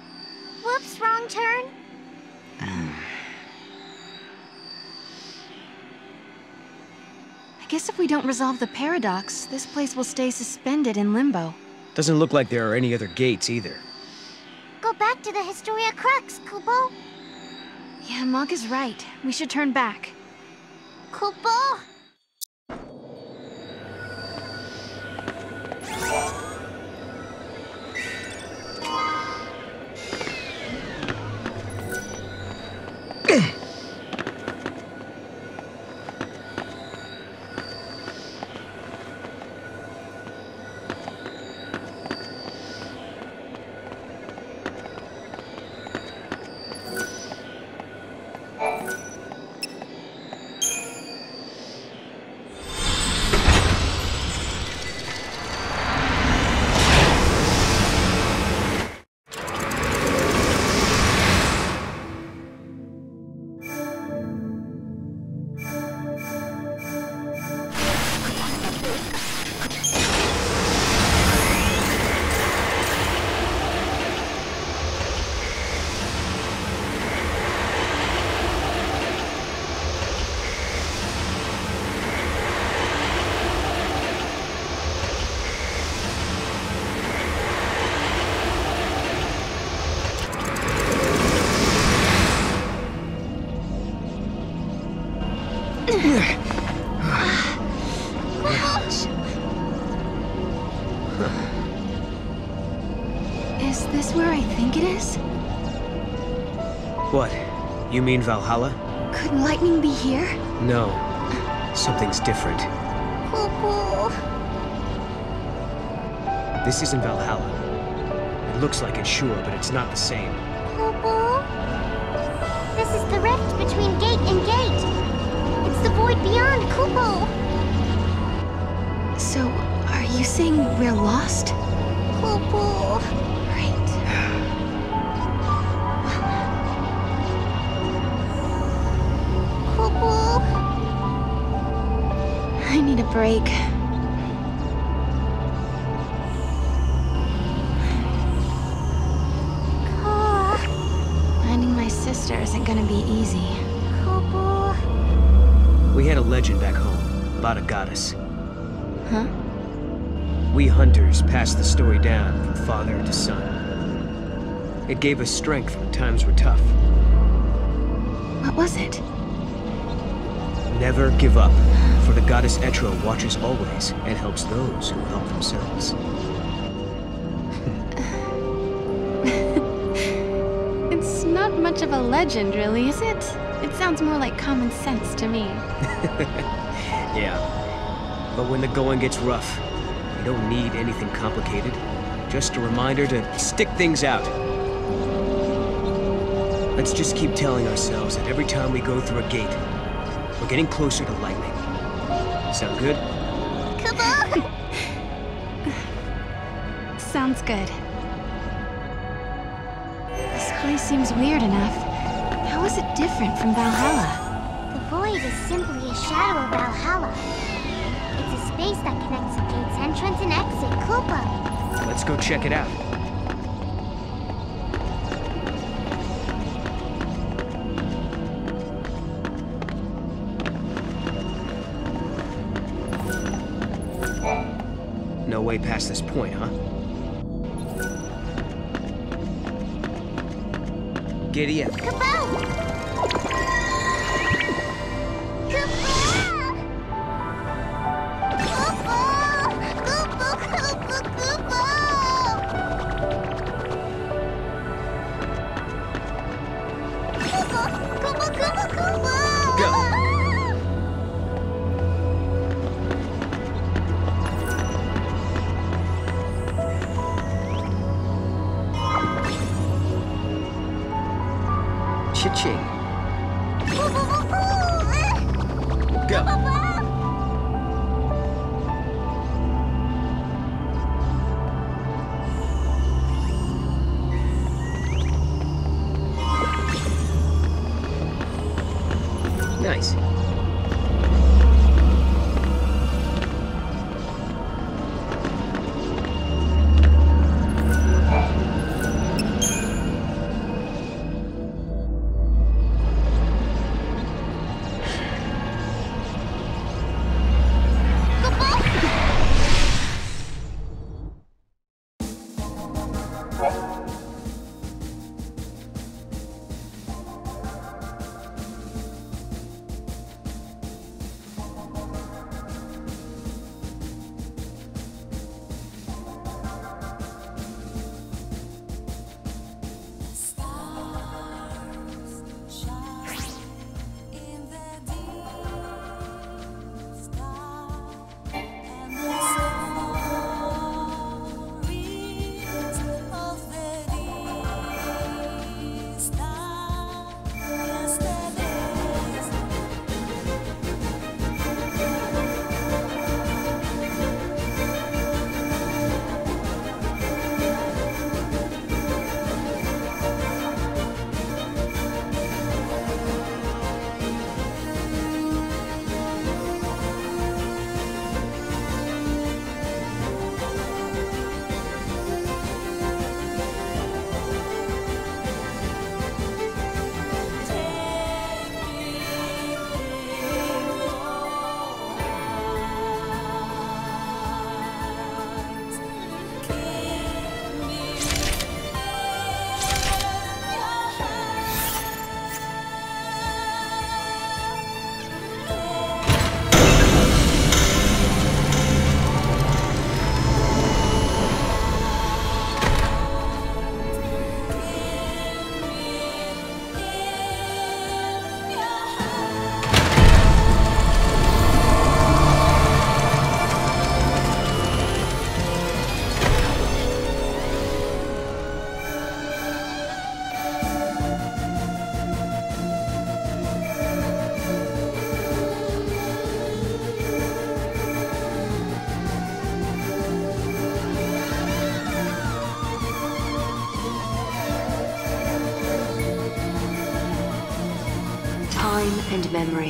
Whoops, wrong turn. guess if we don't resolve the paradox, this place will stay suspended in limbo. Doesn't look like there are any other gates either. Go back to the Historia Crux, Kupo. Yeah, Mog is right. We should turn back. Kupo! Is this where I think it is? What? You mean Valhalla? Could lightning be here? No. Something's different. This isn't Valhalla. It looks like it's sure, but it's not the same. This is the rift between gate and gate. It's the void beyond, Kupo. So, are you saying we're lost? Kupo. Right. Kupo. I need a break. Finding my sister isn't gonna be easy. Kupo. We had a legend back home about a goddess. Huh? We hunters passed the story down from father to son. It gave us strength when times were tough. What was it? Never give up, for the goddess Etro watches always and helps those who help themselves. It's not much of a legend, really, is it? It sounds more like common sense to me. Yeah. But when the going gets rough, you don't need anything complicated. Just a reminder to stick things out. Let's just keep telling ourselves that every time we go through a gate, we're getting closer to lightning. Sound good? Kupo! Sounds good. This place seems weird enough. How is it different from Valhalla? The void is simply a shadow of Valhalla. It's a space that connects the gate's entrance and exit, Kupo. Let's go check it out. No way past this point, huh? Giddy up. Kupo! Cha-ching. Go. Nice. time and memory.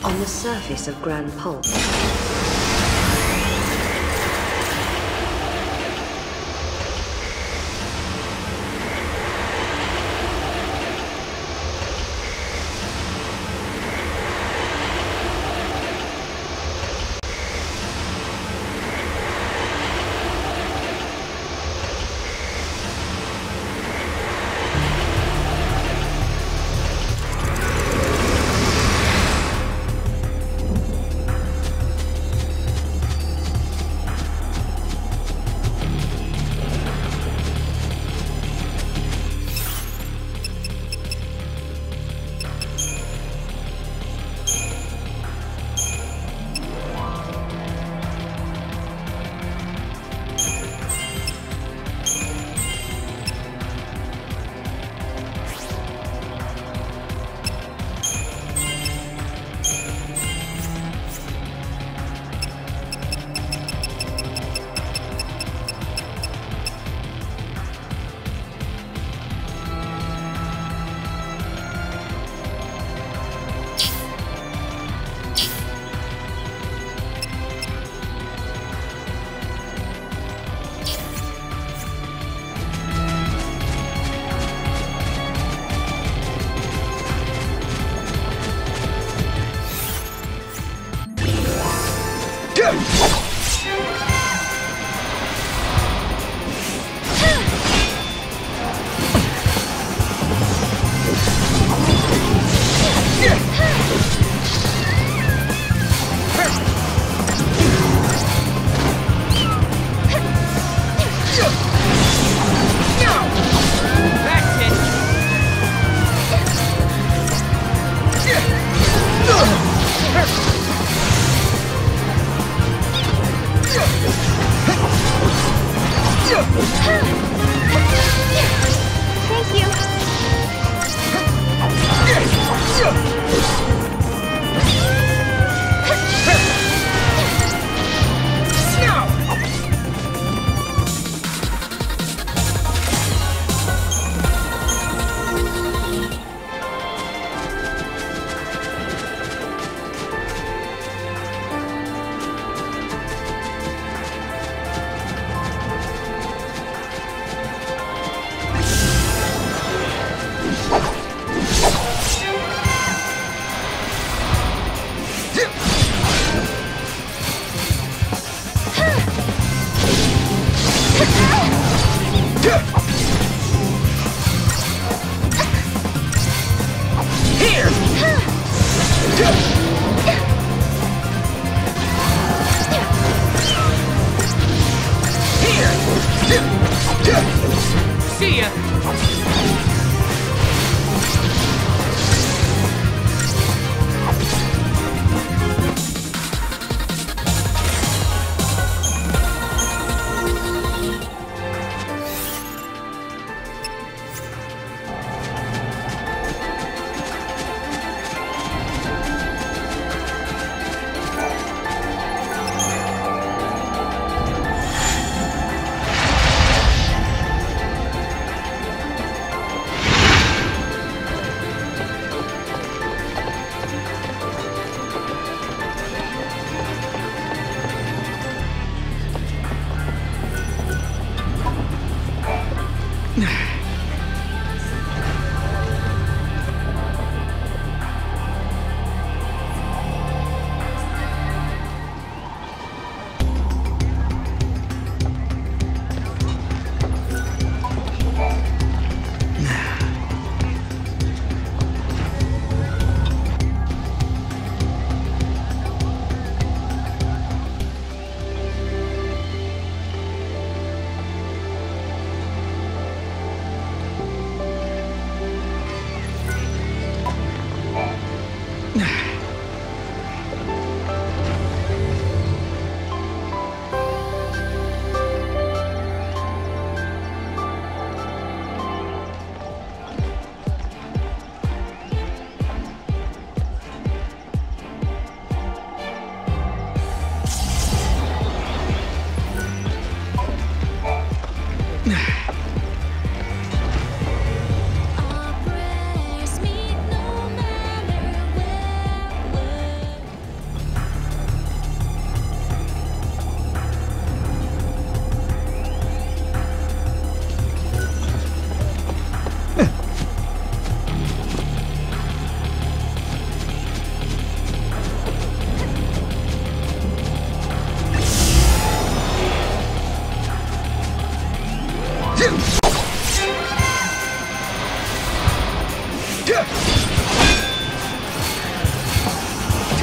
On the surface of Grand Pulse,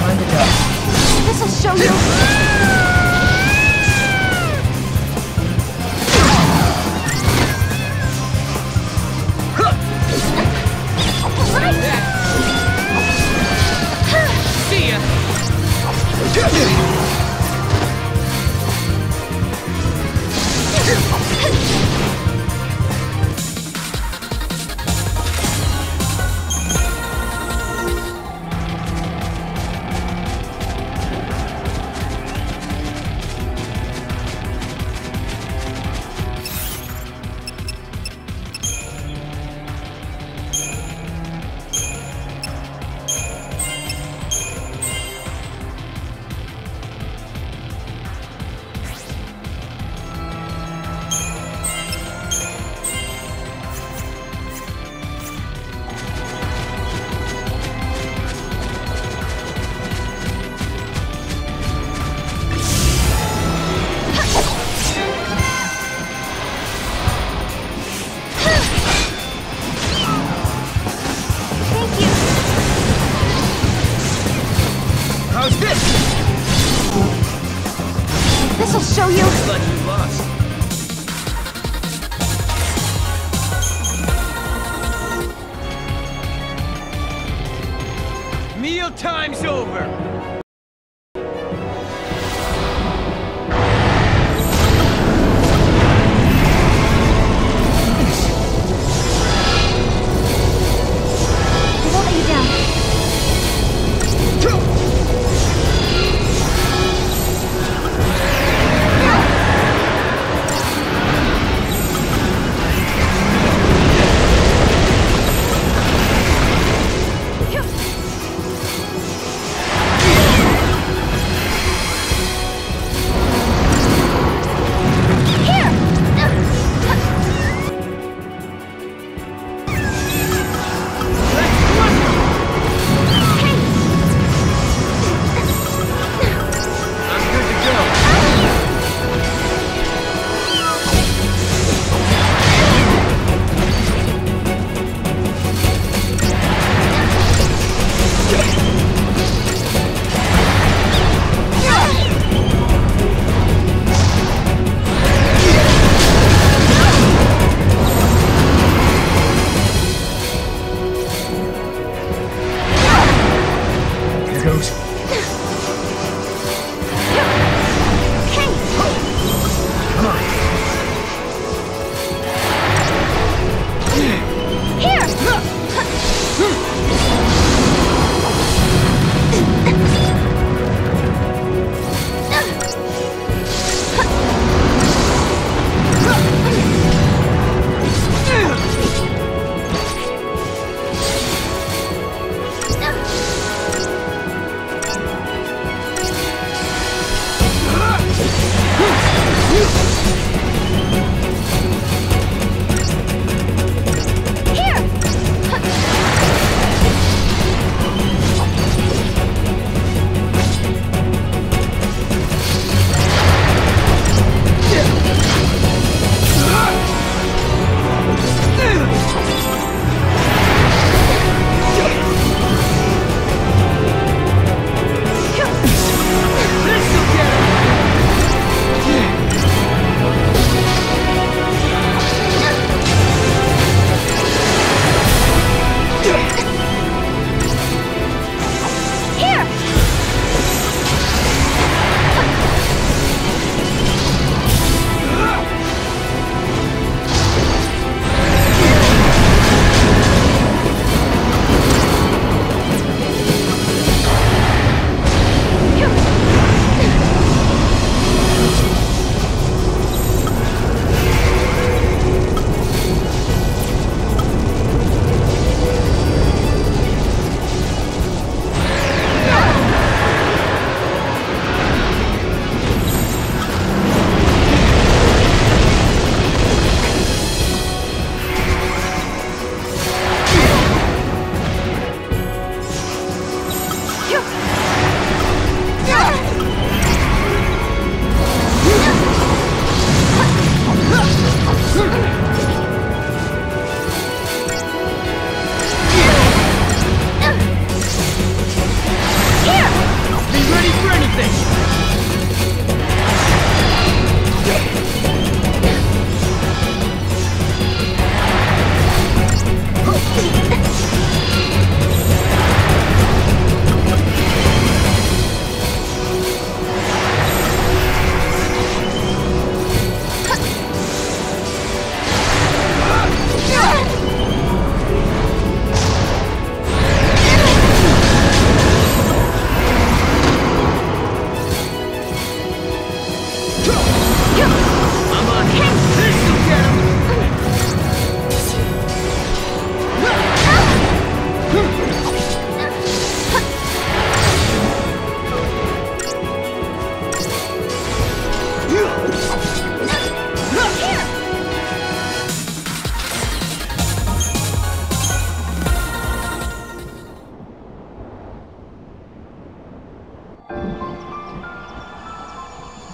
Time to go. This'll show you. See ya. How's this? This'll show you. Looks like you lost. Meal time's over. I won't let you down.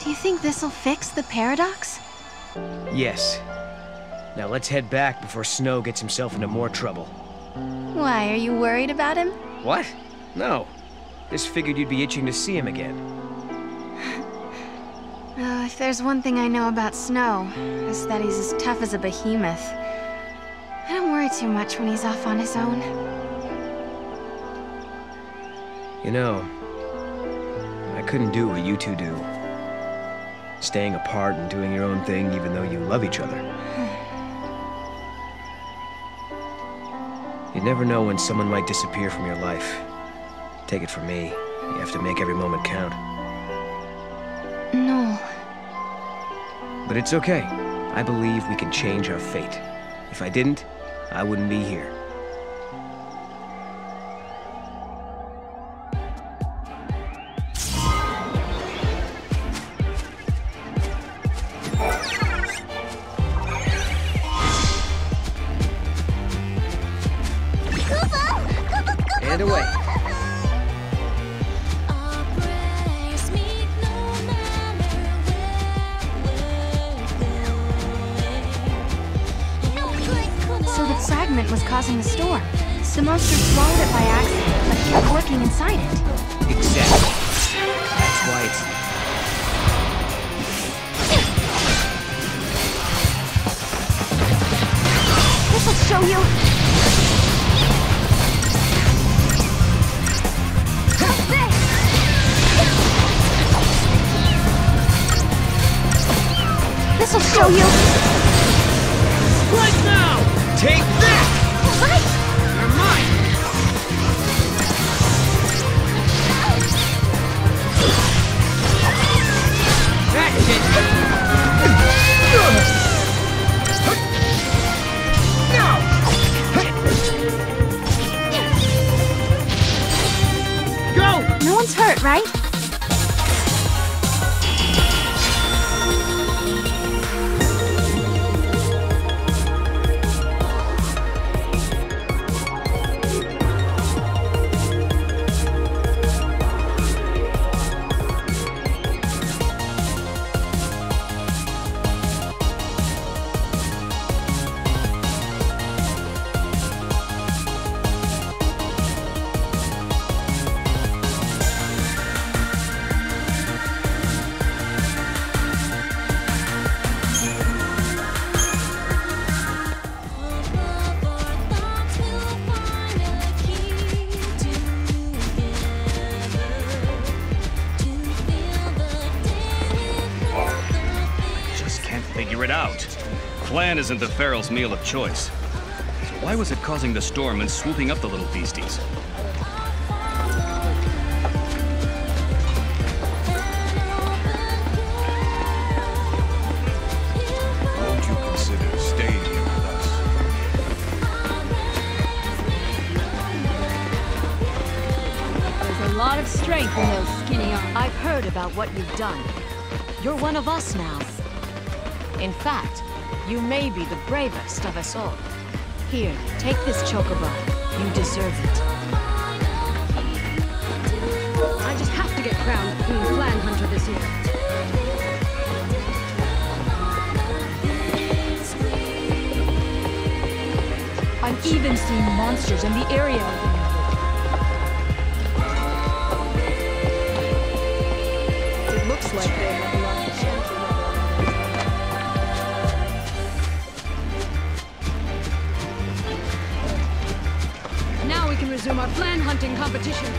You think this'll fix the paradox? Yes. Now let's head back before Snow gets himself into more trouble. Why, are you worried about him? What? No. Just figured you'd be itching to see him again. If there's one thing I know about Snow, it's that he's as tough as a behemoth. I don't worry too much when he's off on his own. You know, I couldn't do what you two do. Staying apart and doing your own thing even though you love each other. You never know when someone might disappear from your life. Take it from me, you have to make every moment count. No. But it's okay. I believe we can change our fate. If I didn't, I wouldn't be here. And away. So the fragment was causing the storm. The monster swallowed it by accident, but it kept working inside it. Exactly. That's why it's... This'll show you. This'll show you. Right now! Take that! What? You're mine! That's it! No! Go! No one's hurt, right? Figure it out. Flan isn't the Feral's meal of choice. So why was it causing the storm and swooping up the little beasties? Won't you consider staying here with us? There's a lot of strength in those skinny arms. I've heard about what you've done. You're one of us now. In fact, you may be the bravest of us all. Here, take this chocobo. You deserve it. I just have to get crowned Queen Flan Hunter this year. I've even seen monsters in the area of the It looks like they have a lot of chance. Now we can resume our flan hunting competition.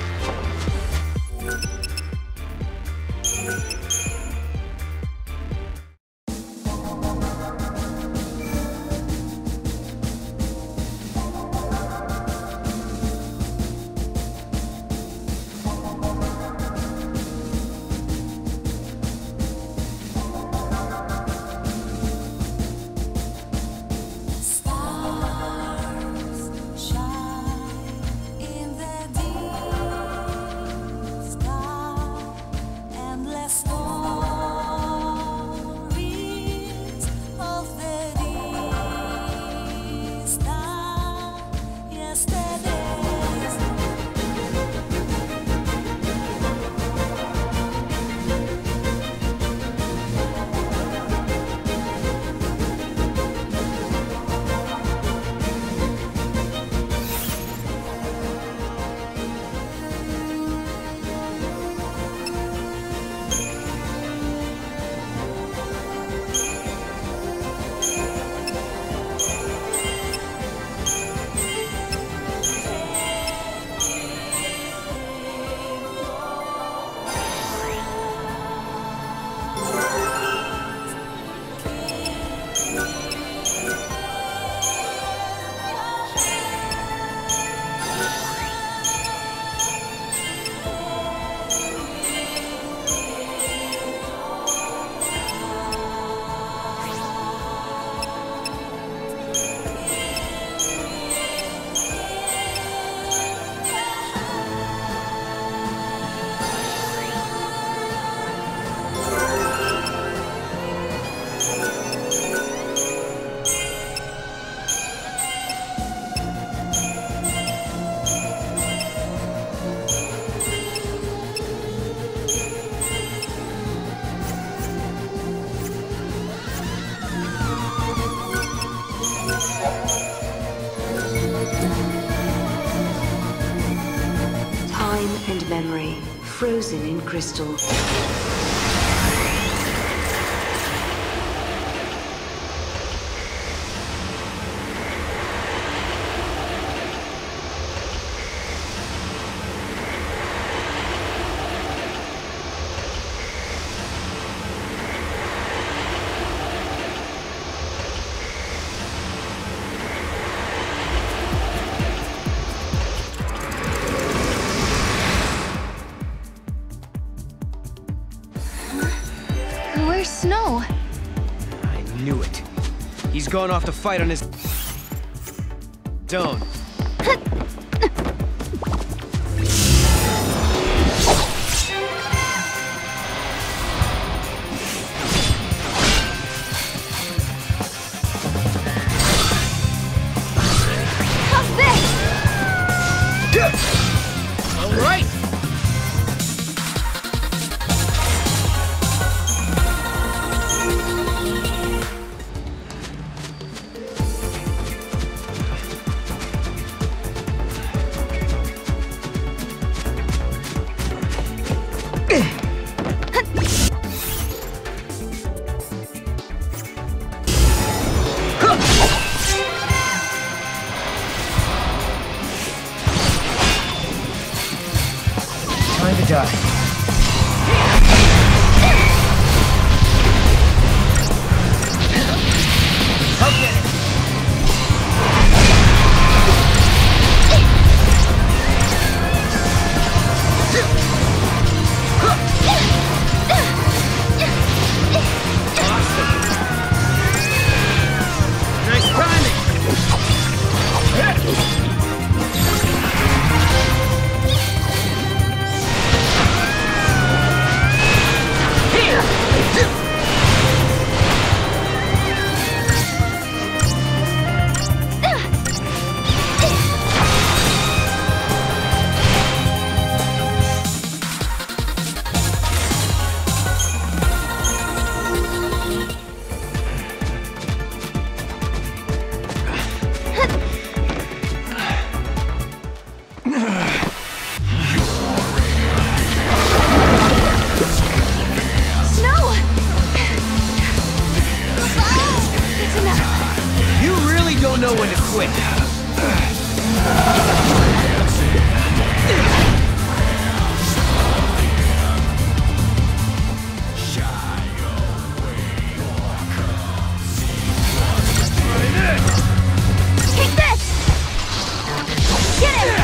Time and memory, frozen in crystal. Snow. I knew it. He's going off to fight on his own. How's this? All right. Time to die. I'll get it. Nice timing. You really don't know when to quit. Take this! Get it!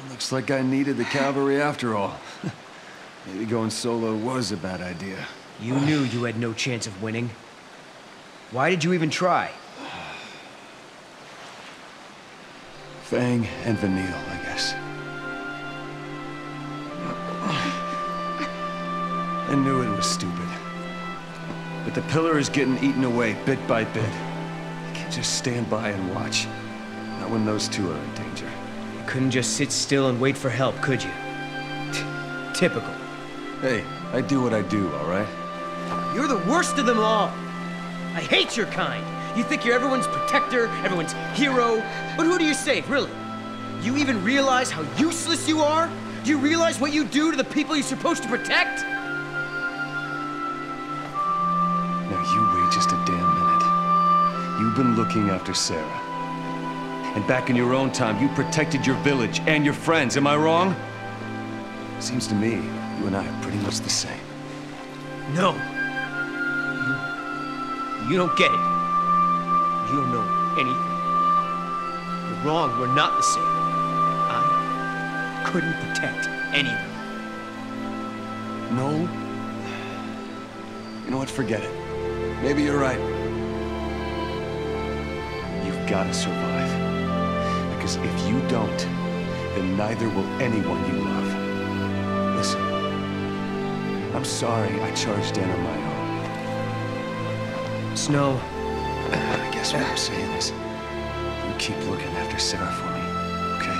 Looks like I needed the cavalry after all. Maybe going solo was a bad idea. You knew you had no chance of winning. Why did you even try? Fang and Vanille, I guess. I knew it was stupid. But the pillar is getting eaten away bit by bit. I can't just stand by and watch. Not when those two are in danger. You couldn't just sit still and wait for help, could you? Typical. Hey, I do what I do, all right? You're the worst of them all. I hate your kind. You think you're everyone's protector, everyone's hero, but who do you save, really? You even realize how useless you are? Do you realize what you do to the people you're supposed to protect? Now you wait just a damn minute. You've been looking after Sarah. And back in your own time, you protected your village and your friends, am I wrong? Seems to me, you and I are pretty much the same. No. You don't get it. You don't know anything. You're wrong, we're not the same. I couldn't protect anyone. No? You know what, forget it. Maybe you're right. You've got to survive. Because if you don't, then neither will anyone you love. Listen, I'm sorry I charged in on my own. Snow. I guess what I'm saying is, you keep looking after Sarah for me, okay?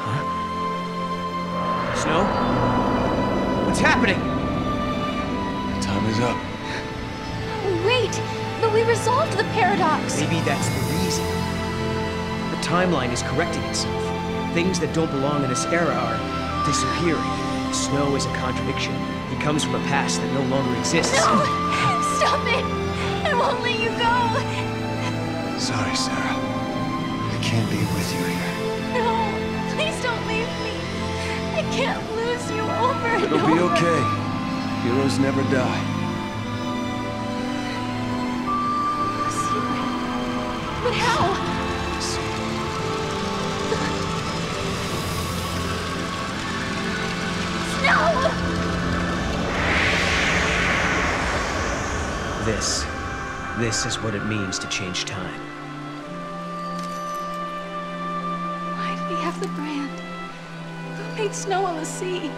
Huh? Snow? What's happening? Time is up. Wait! But we resolved the paradox! Maybe that's the reason. The timeline is correcting itself. Things that don't belong in this era are disappearing. Snow is a contradiction. He comes from a past that no longer exists. No! Stop it! I won't let you go! Sorry, Sarah. I can't be with you here. No! Please don't leave me! I can't lose you over and over! It'll be okay. Heroes never die. But how? No! This is what it means to change time. Why did he have the brand? Who made snow on the sea?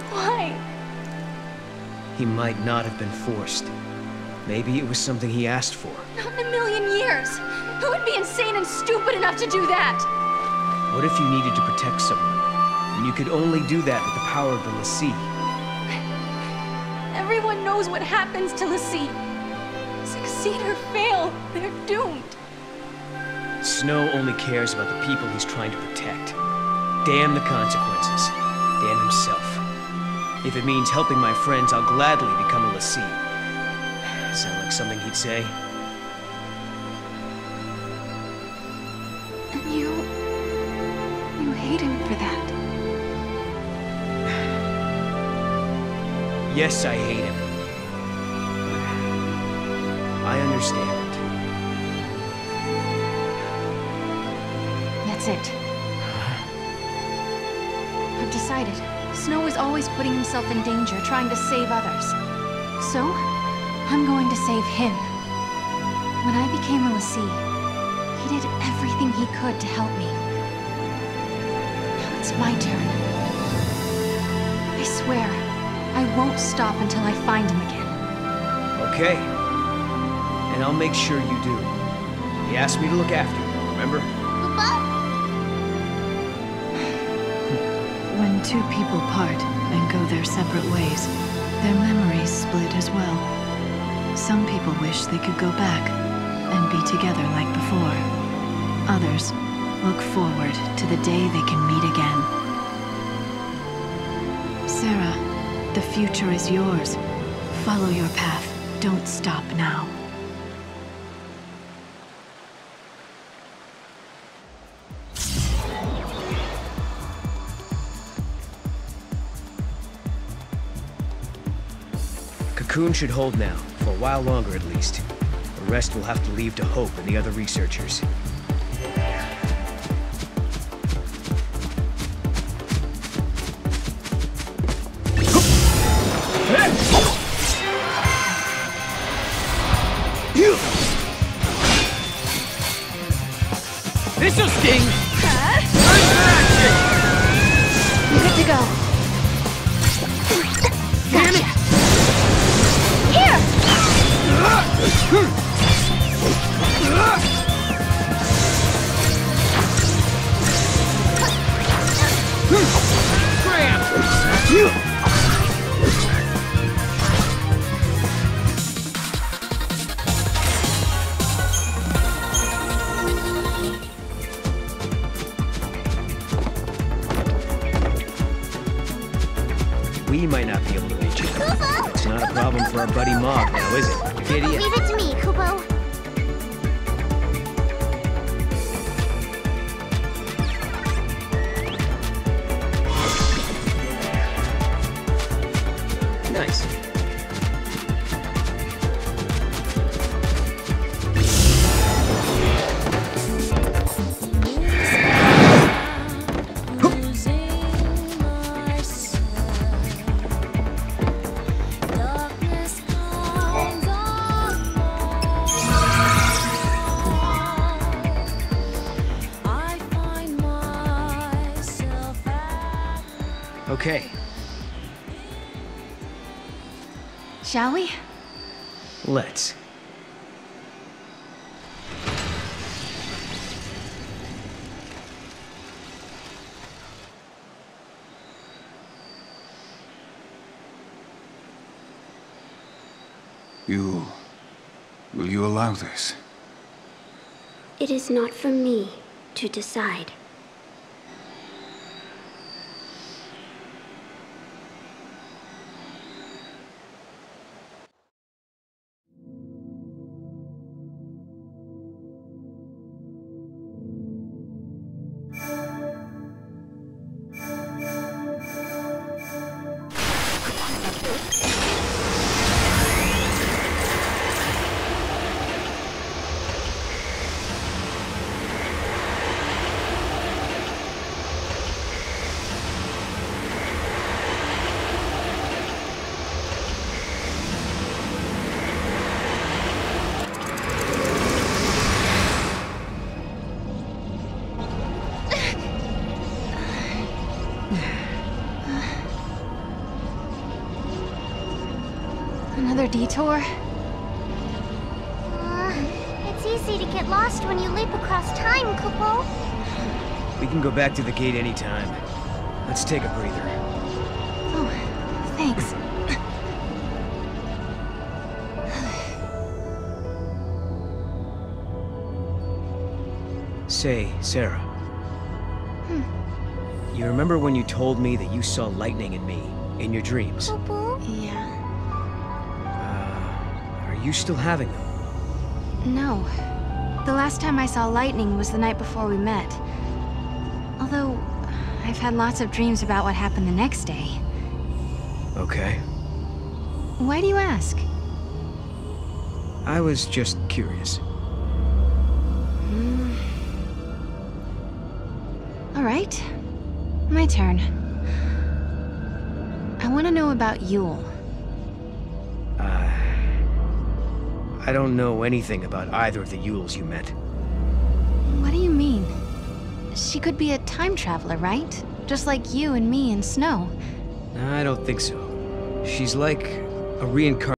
Why? He might not have been forced. Maybe it was something he asked for. Not in a million years! Who would be insane and stupid enough to do that? What if you needed to protect someone, and you could only do that with the power of the l'Cie? Everyone knows what happens to l'Cie. Succeed or fail, they're doomed. Snow only cares about the people he's trying to protect. Damn the consequences. Damn himself. If it means helping my friends, I'll gladly become a l'Cie. Sound like something he'd say? And you hate him for that. Yes, I hate him. I understand it. That's it. I've decided. Snow is always putting himself in danger, trying to save others. So, I'm going to save him. When I became a l'Cie, he did everything he could to help me. Now it's my turn. I swear, I won't stop until I find him again. Okay. And I'll make sure you do. He asked me to look after you, remember? When two people part and go their separate ways, their memories split as well. Some people wish they could go back and be together like before. Others look forward to the day they can meet again. Sarah, the future is yours. Follow your path. Don't stop now. Cocoon should hold now, for a while longer at least. The rest will have to leave to Hope and the other researchers. This'll sting! Good to go. Damn it! We might not be able to reach it. It's not a problem for our buddy Mog now, is it? Idiot. Leave it to me, Kupo. Nice. Okay. Shall we? Let's. Will you allow this? It is not for me to decide. Another detour? It's easy to get lost when you leap across time, Kupo. We can go back to the gate anytime. Let's take a breather. Oh, thanks. Say, Sarah. You remember when you told me that you saw lightning in me, in your dreams? Kupo? Yeah. Are you still having them? No. The last time I saw lightning was the night before we met. Although, I've had lots of dreams about what happened the next day. Okay. Why do you ask? I was just curious. All right. My turn. I want to know about Yule. I don't know anything about either of the Yules you met. What do you mean? She could be a time traveler, right? Just like you and me and Snow. I don't think so. She's like a reincarnation.